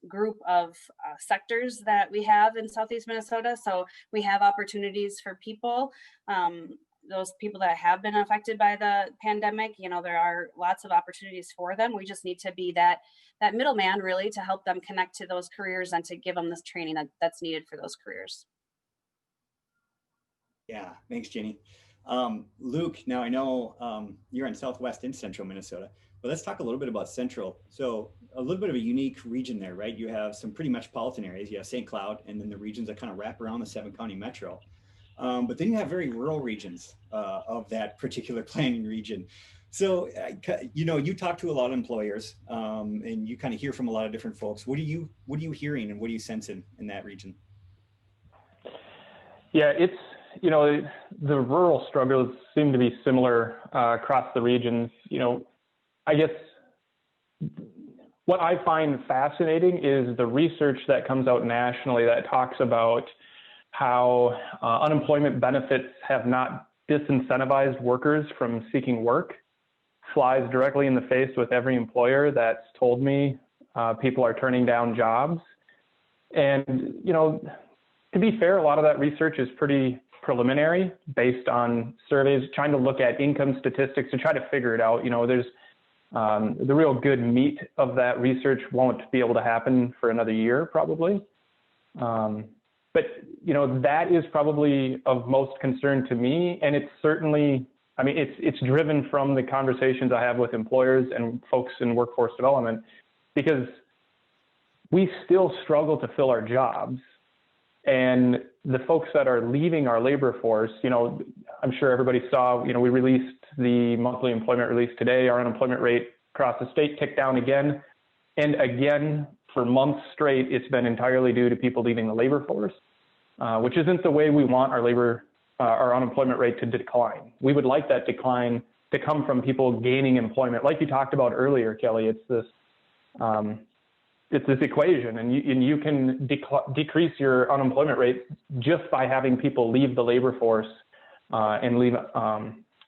E: group of sectors that we have in Southeast Minnesota. So we have opportunities for people, those people that have been affected by the pandemic. There are lots of opportunities for them. We just need to be that middleman, really, to help them connect to those careers and to give them this training that's needed for those careers.
B: Yeah, thanks, Jinny. Luke, now I know you're in Southwest and Central Minnesota, but let's talk a little bit about Central. So a little bit of a unique region there, right? You have some pretty metropolitan areas. You have St. Cloud, and then the regions that kind of wrap around the 7-county metro. But then you have very rural regions of that particular planning region. So, you talk to a lot of employers, and you kind of hear from a lot of different folks. What are you hearing, and what are you sensing in that region?
F: Yeah, it's, the rural struggles seem to be similar across the regions. I guess what I find fascinating is the research that comes out nationally that talks about how unemployment benefits have not disincentivized workers from seeking work. Flies directly in the face with every employer that's told me people are turning down jobs. And, to be fair, a lot of that research is pretty preliminary, based on surveys, trying to look at income statistics to try to figure it out. There's the real good meat of that research won't be able to happen for another year, probably. But, that is probably of most concern to me. And it's certainly, it's driven from the conversations I have with employers and folks in workforce development, because we still struggle to fill our jobs. And the folks that are leaving our labor force, I'm sure everybody saw, we released the monthly employment release today. Our unemployment rate across the state ticked down again. And again, for months straight, it's been entirely due to people leaving the labor force, which isn't the way we want our unemployment rate to decline. We would like that decline to come from people gaining employment. Like you talked about earlier, Kelly, it's this equation, and you can decrease your unemployment rate just by having people leave the labor force and leave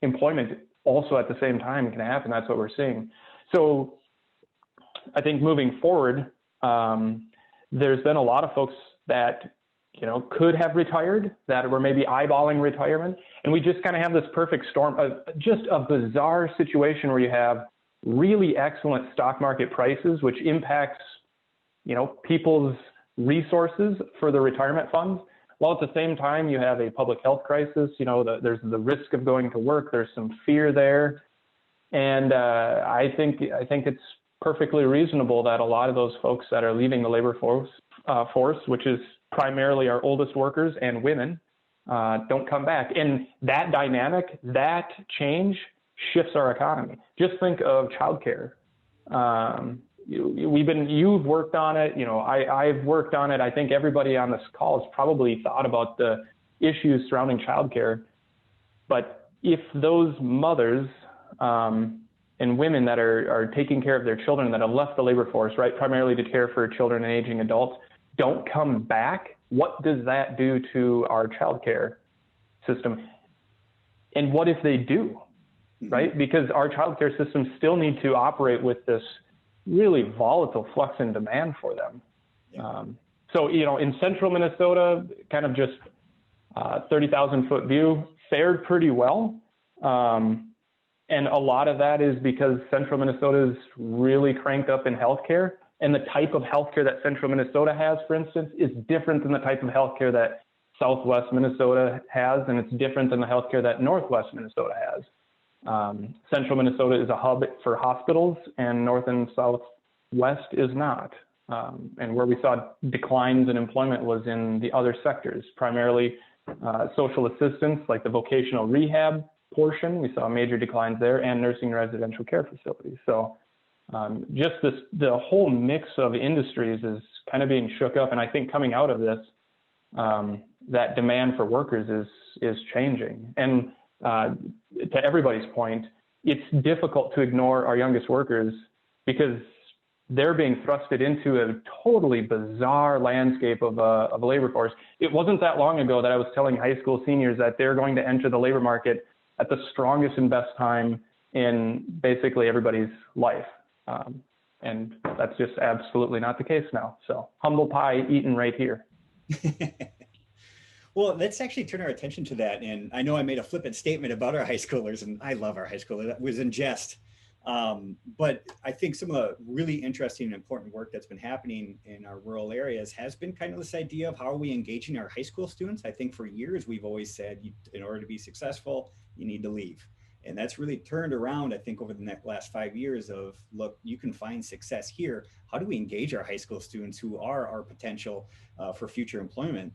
F: employment also at the same time can happen. That's what we're seeing. So I think moving forward, there's been a lot of folks that could have retired, that were maybe eyeballing retirement, and we just kind of have this perfect storm of just a bizarre situation where you have really excellent stock market prices, which impacts people's resources for the retirement funds, while at the same time you have a public health crisis. There's the risk of going to work. There's some fear there, and I think it's perfectly reasonable that a lot of those folks that are leaving the labor force, which is primarily our oldest workers and women, don't come back. And that dynamic, that change shifts our economy. Just think of childcare. you've worked on it, I've worked on it. I think everybody on this call has probably thought about the issues surrounding childcare. But if those mothers and women that are taking care of their children that have left the labor force, right, primarily to care for children and aging adults, don't come back, what does that do to our childcare system? And what if they do, right? Because our childcare systems still need to operate with this really volatile flux in demand for them.
B: Yeah.
F: So, in central Minnesota, kind of just 30,000 foot view, fared pretty well. And a lot of that is because central Minnesota is really cranked up in healthcare. And the type of healthcare that central Minnesota has, for instance, is different than the type of healthcare that southwest Minnesota has, and it's different than the healthcare that northwest Minnesota has. Central Minnesota is a hub for hospitals, and north and southwest is not. And where we saw declines in employment was in the other sectors, primarily social assistance, like the vocational rehab portion. We saw major declines there, and nursing and residential care facilities. So just the whole mix of industries is kind of being shook up. And I think coming out of this, that demand for workers is changing. And to everybody's point, it's difficult to ignore our youngest workers because they're being thrusted into a totally bizarre landscape of a labor force. It wasn't that long ago that I was telling high school seniors that they're going to enter the labor market at the strongest and best time in basically everybody's life. And that's just absolutely not the case now. So humble pie eaten right here.
B: Well, let's actually turn our attention to that. And I know I made a flippant statement about our high schoolers, and I love our high schoolers. That was in jest. But I think some of the really interesting and important work that's been happening in our rural areas has been kind of this idea of how are we engaging our high school students. I think for years we've always said, in order to be successful, you need to leave. And that's really turned around, I think, over the last 5 years of, look, you can find success here. How do we engage our high school students who are our potential for future employment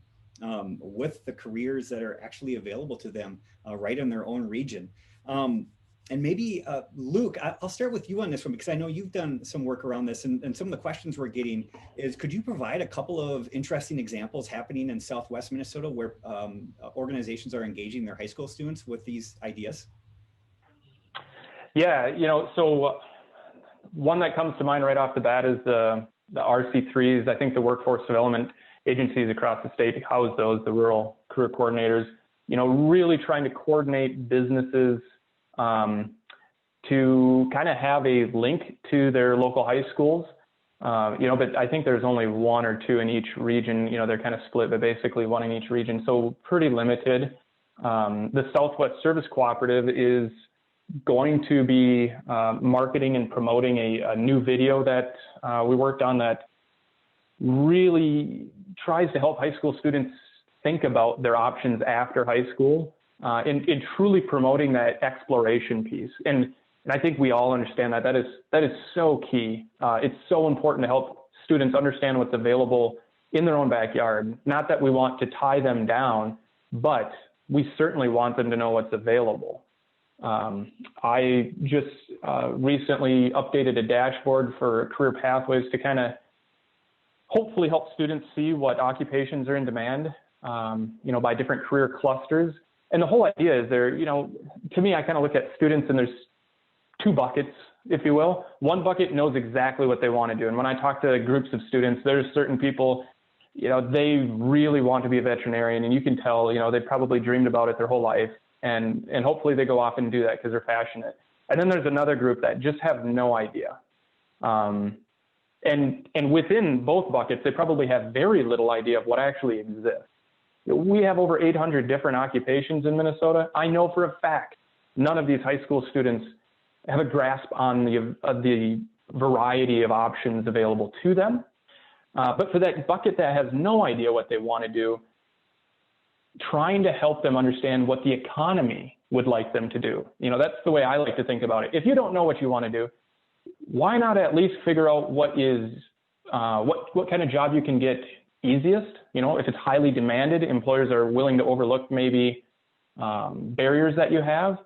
B: with the careers that are actually available to them right in their own region? And maybe, Luke, I'll start with you on this one, because I know you've done some work around this, and some of the questions we're getting is, could you provide a couple of interesting examples happening in Southwest Minnesota where organizations are engaging their high school students with these ideas?
F: Yeah, so one that comes to mind right off the bat is the RC3s. I think the workforce development agencies across the state house those, the rural career coordinators, really trying to coordinate businesses to kind of have a link to their local high schools. But I think there's only one or two in each region. They're kind of split, but basically one in each region. So pretty limited. The Southwest Service Cooperative is going to be marketing and promoting a new video that we worked on that really tries to help high school students think about their options after high school in truly promoting that exploration piece. And I think we all understand that is so key. It's so important to help students understand what's available in their own backyard. Not that we want to tie them down, but we certainly want them to know what's available. I just recently updated a dashboard for career pathways to kind of hopefully help students see what occupations are in demand, by different career clusters. And the whole idea is to me, I kind of look at students and there's two buckets, if you will. One bucket knows exactly what they want to do. And when I talk to groups of students, there's certain people, they really want to be a veterinarian, and you can tell, they probably dreamed about it their whole life. And hopefully they go off and do that because they're passionate. And then there's another group that just have no idea. And within both buckets, they probably have very little idea of what actually exists. We have over 800 different occupations in Minnesota. I know for a fact none of these high school students have a grasp on the variety of options available to them. But for that bucket that has no idea what they want to do, trying to help them understand what the economy would like them to do. That's the way I like to think about it. If you don't know what you want to do, why not at least figure out what kind of job you can get easiest? If it's highly demanded, employers are willing to overlook maybe barriers that you have,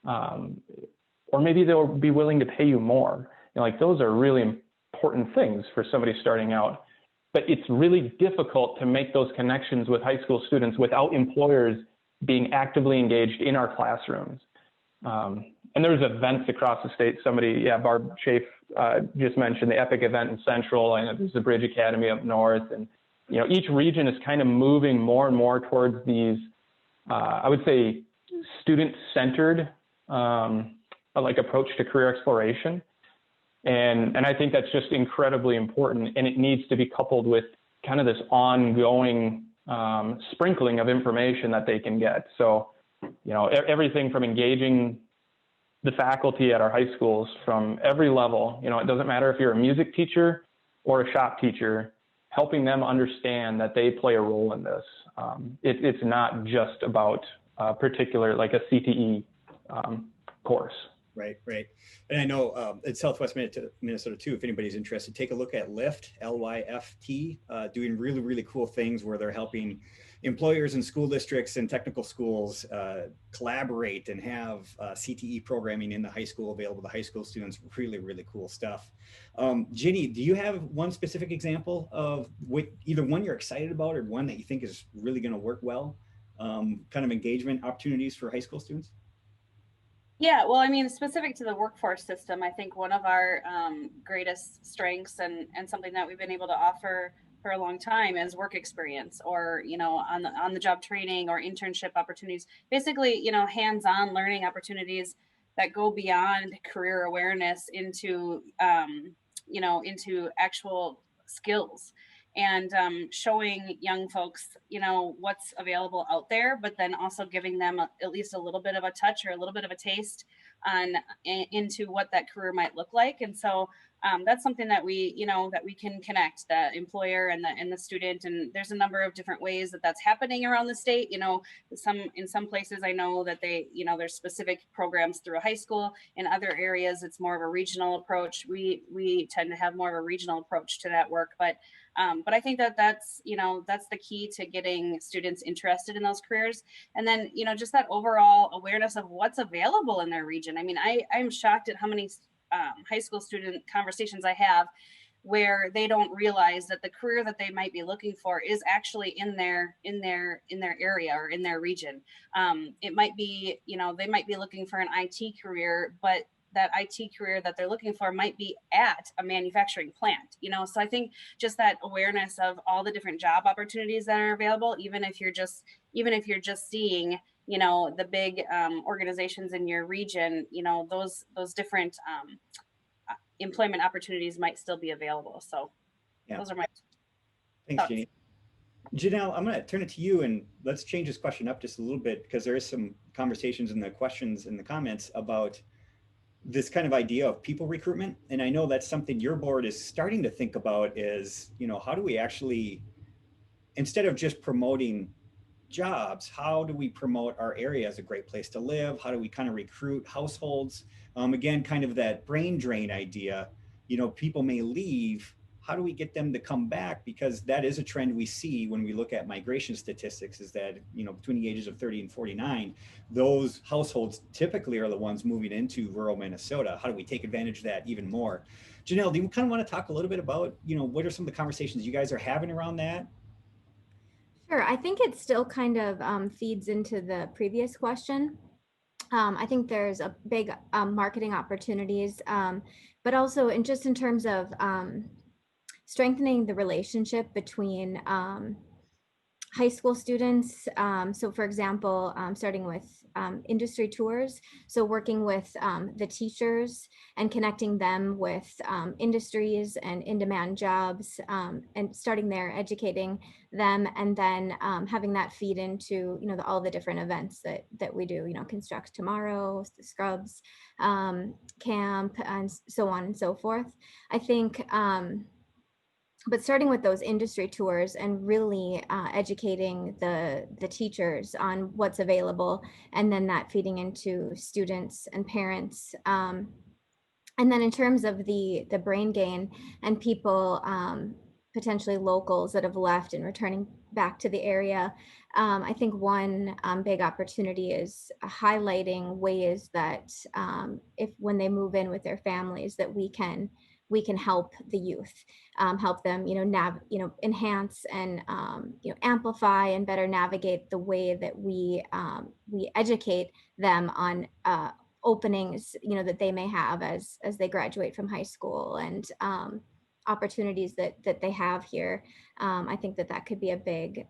F: or maybe they'll be willing to pay you more. Those are really important things for somebody starting out. But it's really difficult to make those connections with high school students without employers being actively engaged in our classrooms. And there's events across the state. Somebody, Barb Schaaf just mentioned the EPIC event in Central, and there's the Bridge Academy up north. And, you know, each region is kind of moving more and more towards these, I would say, student-centered like approach to career exploration. And I think that's just incredibly important, and it needs to be coupled with kind of this ongoing sprinkling of information that they can get. So, you know, everything from engaging the faculty at our high schools from every level, you know, it doesn't matter if you're a music teacher or a shop teacher, helping them understand that they play a role in this. It's not just about a particular, like a CTE course.
B: Right. And I know at Southwest Minnesota too, if anybody's interested, take a look at LYFT, L-Y-F-T, doing really, really cool things where they're helping employers and school districts and technical schools collaborate and have CTE programming in the high school available to high school students. Really, really cool stuff. Jinny, do you have one specific example of either one you're excited about or one that you think is really going to work well, kind of engagement opportunities for high school students?
E: Yeah, well, I mean, specific to the workforce system, I think one of our greatest strengths and something that we've been able to offer for a long time is work experience, or, you know, on the job training or internship opportunities, basically, you know, hands-on learning opportunities that go beyond career awareness into, you know, into actual skills. And showing young folks, you know, what's available out there, but then also giving them at least a little bit of a touch or a little bit of a taste on into what that career might look like. And so that's something that we, you know, that we can connect the employer and the student. And there's a number of different ways that that's happening around the state. You know, in some places I know that they, you know, there's specific programs through a high school. In other areas, it's more of a regional approach. We tend to have more of a regional approach to that work, but I think that that's, you know, that's the key to getting students interested in those careers. And then, you know, just that overall awareness of what's available in their region. I mean, I'm shocked at how many high school student conversations I have where they don't realize that the career that they might be looking for is actually in their area or in their region. It might be, you know, they might be looking for an IT career, but that IT career that they're looking for might be at a manufacturing plant, you know? So I think just that awareness of all the different job opportunities that are available, even if you're just seeing, you know, the big organizations in your region, you know, those different employment opportunities might still be available. So those are my
B: Thanks,
E: thoughts.
B: Jinny. Janelle, I'm going to turn it to you, and let's change this question up just a little bit, because there is some conversations in the questions in the comments about this kind of idea of people recruitment. And I know that's something your board is starting to think about is, you know, how do we actually, instead of just promoting jobs, how do we promote our area as a great place to live? How do we kind of recruit households? Again, kind of that brain drain idea, you know, people may leave. How do we get them to come back? Because that is a trend we see when we look at migration statistics, is that, you know, between the ages of 30 and 49, those households typically are the ones moving into rural Minnesota. How do we take advantage of that even more? Janelle, do you kind of want to talk a little bit about, you know, what are some of the conversations you guys are having around that?
D: Sure. I think it still kind of feeds into the previous question. I think there's a big marketing opportunities, but also in terms of strengthening the relationship between high school students. So for example, starting with industry tours. So working with the teachers and connecting them with industries and in-demand jobs, and starting there, educating them, and then having that feed into, you know, all the different events that we do, you know, Construct Tomorrow, the Scrubs, camp, and so on and so forth. I think but starting with those industry tours and really educating the teachers on what's available, and then that feeding into students and parents. And then in terms of the brain gain and people, potentially locals that have left and returning back to the area, I think one big opportunity is highlighting ways that if when they move in with their families, that we can we can help the youth, help them, enhance and, amplify and better navigate the way that we educate them on openings, that they may have as they graduate from high school, and opportunities that they have here. I think that could be a big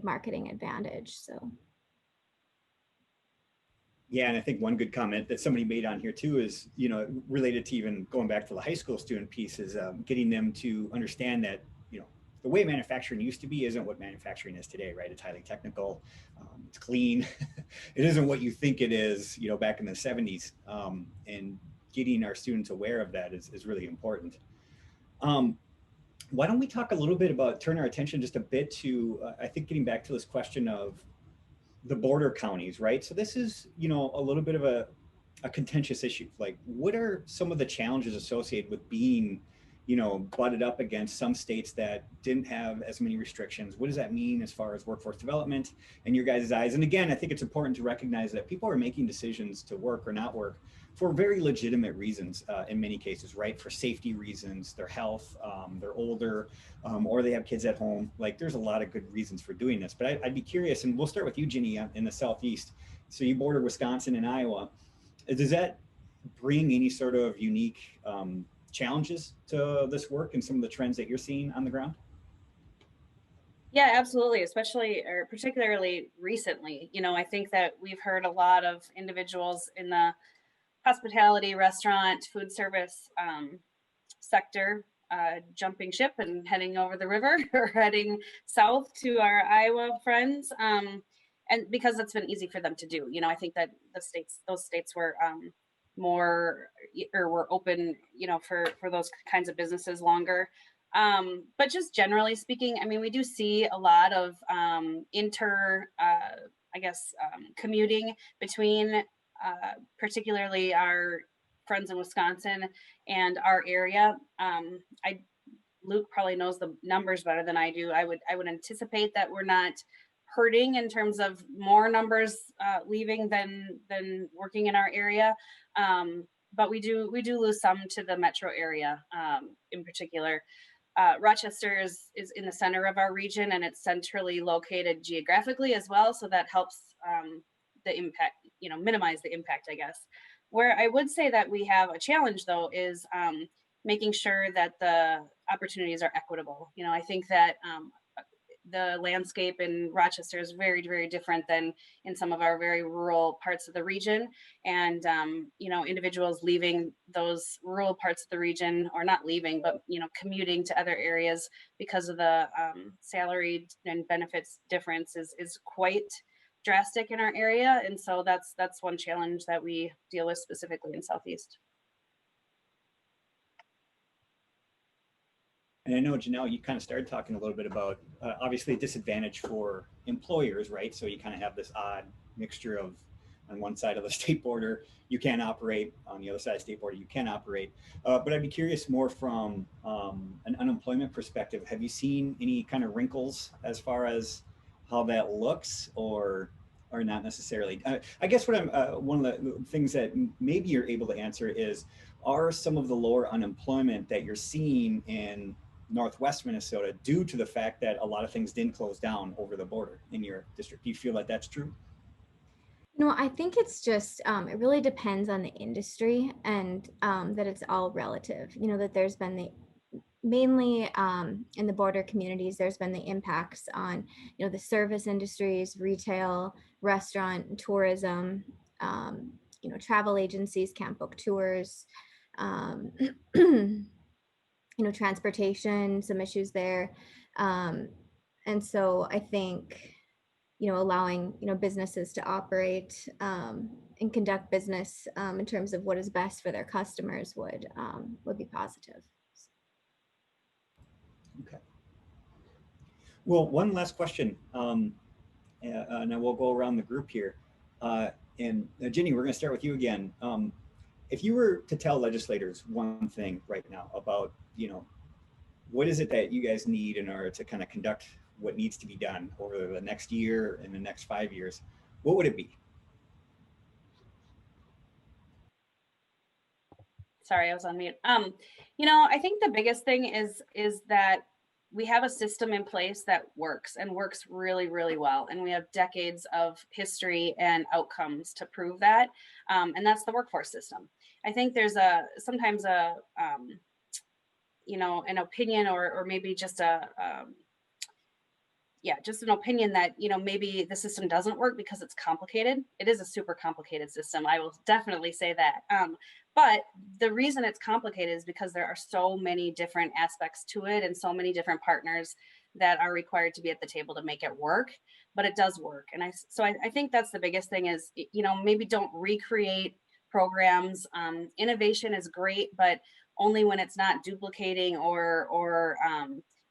D: marketing advantage. So.
B: Yeah, and I think one good comment that somebody made on here too is, related to even going back to the high school student piece, is getting them to understand that, the way manufacturing used to be isn't what manufacturing is today, right? It's highly technical, it's clean. It isn't what you think it is, back in the 70s. And getting our students aware of that is really important. Why don't we talk a little bit about, turn our attention just a bit to, I think getting back to this question of the border counties, right? So this is, a little bit of a contentious issue. Like, what are some of the challenges associated with being, butted up against some states that didn't have as many restrictions? What does that mean as far as workforce development in your guys' eyes? And again, I think it's important to recognize that people are making decisions to work or not work for very legitimate reasons in many cases, right? For safety reasons, their health, they're older, or they have kids at home. Like, there's a lot of good reasons for doing this. But I'd be curious, and we'll start with you, Jinny, in the Southeast. So you border Wisconsin and Iowa. Does that bring any sort of unique challenges to this work and some of the trends that you're seeing on the ground?
E: Yeah, absolutely, especially or particularly recently. I think that we've heard a lot of individuals in the hospitality, restaurant, food service sector jumping ship and heading over the river or heading south to our Iowa friends. And because it's been easy for them to do. I think that those states were more, or were open, for those kinds of businesses longer. But just generally speaking, I mean, we do see a lot of commuting between particularly our friends in Wisconsin and our area. Luke probably knows the numbers better than I do. I would anticipate that we're not hurting in terms of more numbers leaving than working in our area. But we do lose some to the metro area in particular. Rochester is in the center of our region, and it's centrally located geographically as well. So that helps the impact, minimize the impact, I guess. Where I would say that we have a challenge though is making sure that the opportunities are equitable. I think that the landscape in Rochester is very, very different than in some of our very rural parts of the region. And, individuals leaving those rural parts of the region, or not leaving, but, commuting to other areas because of the salary and benefits difference is quite drastic in our area. And so that's one challenge that we deal with specifically in Southeast.
B: And I know, Janelle, you kind of started talking a little bit about obviously a disadvantage for employers, right? So you kind of have this odd mixture of, on one side of the state border, you can't operate, on the other side of the state border, you can operate. But I'd be curious more from an unemployment perspective. Have you seen any kind of wrinkles as far as how that looks, or not necessarily? I guess what one of the things that maybe you're able to answer is, are some of the lower unemployment that you're seeing in Northwest Minnesota due to the fact that a lot of things didn't close down over the border in your district? Do you feel like that's true?
D: I think it's just, it really depends on the industry, and that it's all relative. That there's been mainly in the border communities, there's been the impacts on, the service industries, retail, restaurant, tourism, travel agencies can't book tours, transportation, some issues there. And so I think, allowing, businesses to operate and conduct business in terms of what is best for their customers would be positive.
B: Okay. Well, one last question, and then we'll go around the group here. And Jinny, we're going to start with you again. If you were to tell legislators one thing right now about, what is it that you guys need in order to kind of conduct what needs to be done over the next year and the next 5 years, what would it be?
E: Sorry, I was on mute. You know, I think the biggest thing is that we have a system in place that works and works really, really well. And we have decades of history and outcomes to prove that. And that's the workforce system. I think there's sometimes you know, an opinion or maybe just just an opinion that, you know, maybe the system doesn't work because it's complicated. It is a super complicated system. I will definitely say that. But the reason it's complicated is because there are so many different aspects to it and so many different partners that are required to be at the table to make it work, but it does work. And I think that's the biggest thing is, you know, maybe don't recreate programs. Innovation is great, but only when it's not duplicating or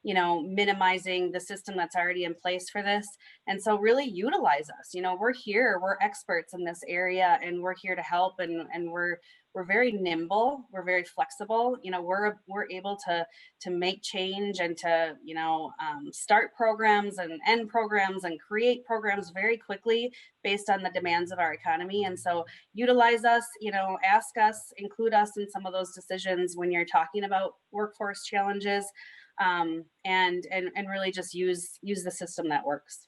E: you know, minimizing the system that's already in place for this. And so really utilize us. You know, we're here, we're experts in this area, and we're here to help, and we're very nimble, we're very flexible. You know, we're able to make change and to, you know, start programs and end programs and create programs very quickly based on the demands of our economy. And so utilize us, you know, ask us, include us in some of those decisions when you're talking about workforce challenges. And really just use the system that works.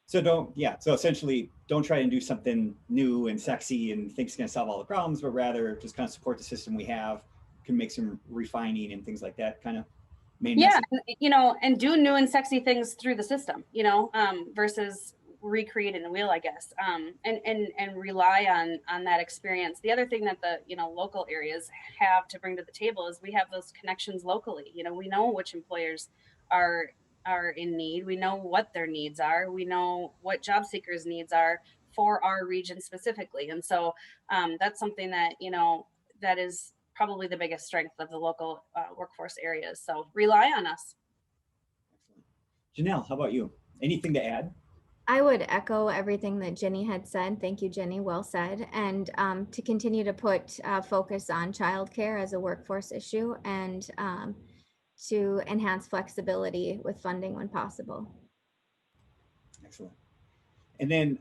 B: So so essentially don't try and do something new and sexy and think it's going to solve all the problems, but rather just kind of support the system we have, can make some refining and things like that kind of main message.
E: You know, and do new and sexy things through the system, you know, versus recreating the wheel, I guess, and rely on that experience. The other thing that the, you know, local areas have to bring to the table is we have those connections locally. You know, we know which employers are in need. We know what their needs are. We know what job seekers' needs are for our region specifically. And so that's something that, you know, that is probably the biggest strength of the local workforce areas. So rely on us.
B: Excellent. Janelle, how about you? Anything to add?
D: I would echo everything that Jinny had said. Thank you, Jinny. Well said. And to continue to put focus on childcare as a workforce issue, and to enhance flexibility with funding when possible.
B: Excellent. And then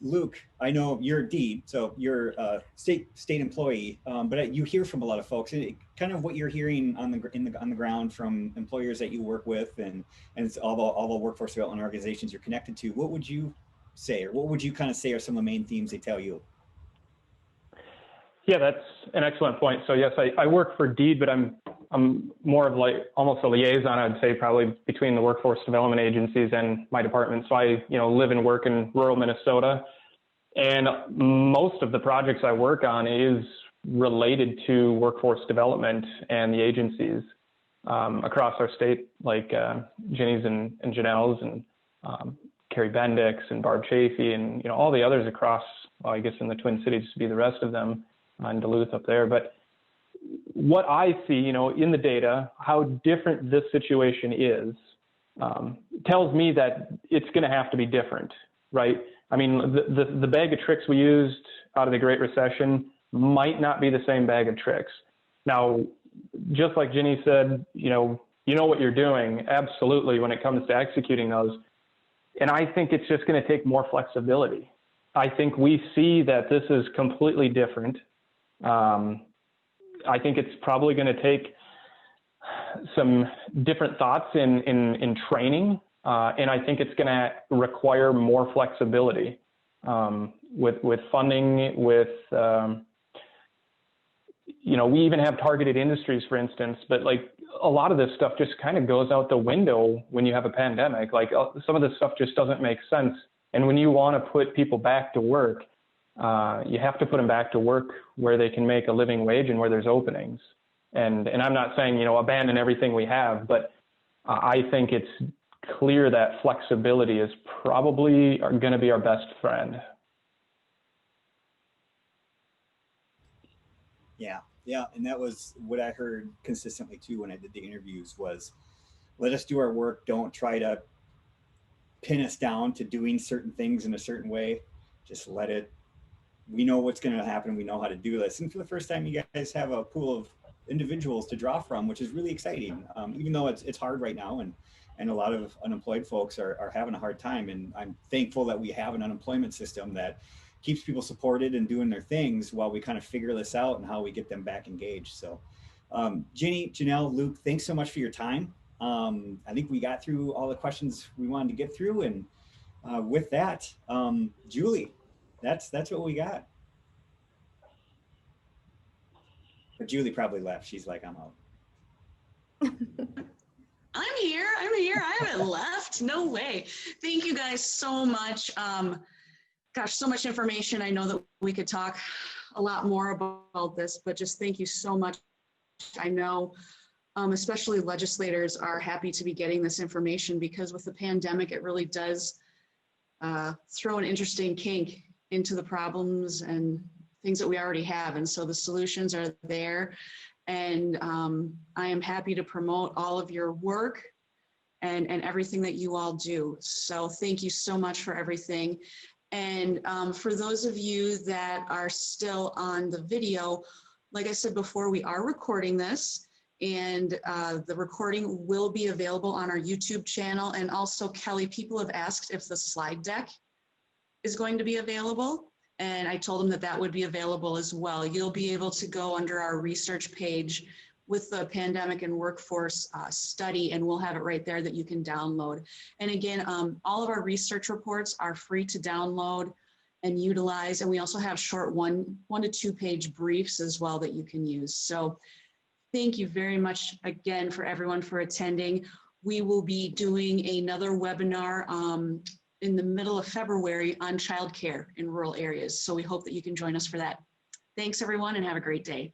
B: Luke, I know you're D, so you're a state employee, but you hear from a lot of folks. Kind of what you're hearing on the ground from employers that you work with, and it's all the workforce development organizations you're connected to. What would you say, or what would you kind of say are some of the main themes they tell you?
F: Yeah, that's an excellent point. So yes, I work for DEED, but I'm more of like almost a liaison, I'd say, probably between the workforce development agencies and my department. So I, you know, live and work in rural Minnesota, and most of the projects I work on is related to workforce development and the agencies across our state, like Jinny's and Janelle's and Carrie Bendix and Barb Chafee and, you know, all the others across, well, I guess in the Twin Cities to be the rest of them, in Duluth up there. But what I see, you know, in the data, how different this situation is, tells me that it's going to have to be different, right? I mean, the bag of tricks we used out of the Great Recession might not be the same bag of tricks. Now, just like Jinny said, you know what you're doing, absolutely, when it comes to executing those. And I think it's just going to take more flexibility. I think we see that this is completely different. I think it's probably going to take some different thoughts in training, and I think it's going to require more flexibility with funding, with you know, we even have targeted industries, for instance, but like a lot of this stuff just kind of goes out the window when you have a pandemic. Like some of this stuff just doesn't make sense. And when you want to put people back to work, you have to put them back to work where they can make a living wage and where there's openings. And I'm not saying, you know, abandon everything we have, but I think it's clear that flexibility is probably going to be our best friend.
B: Yeah, and that was what I heard consistently too when I did the interviews was, let us do our work. Don't try to pin us down to doing certain things in a certain way. Just let it. We know what's going to happen. We know how to do this. And for the first time, you guys have a pool of individuals to draw from, which is really exciting. Even though it's hard right now, and a lot of unemployed folks are having a hard time. And I'm thankful that we have an unemployment system that keeps people supported and doing their things while we kind of figure this out and how we get them back engaged. So Jinny, Janelle, Luke, thanks so much for your time. I think we got through all the questions we wanted to get through. And with that, Julie, that's what we got. But Julie probably left. She's like, I'm out.
G: I'm here. I haven't left. No way. Thank you guys so much. Gosh, so much information. I know that we could talk a lot more about this, but just thank you so much. I know especially legislators are happy to be getting this information because with the pandemic, it really does throw an interesting kink into the problems and things that we already have. And so the solutions are there. And I am happy to promote all of your work and everything that you all do. So thank you so much for everything. And for those of you that are still on the video, like I said before, we are recording this and the recording will be available on our YouTube channel. And also, Kelly, people have asked if the slide deck is going to be available. And I told them that that would be available as well. You'll be able to go under our research page with the pandemic and workforce study, and we'll have it right there that you can download. And again, all of our research reports are free to download and utilize. And we also have short one to 2 page briefs as well that you can use. So thank you very much again for everyone for attending. We will be doing another webinar in the middle of February on childcare in rural areas. So we hope that you can join us for that. Thanks everyone and have a great day.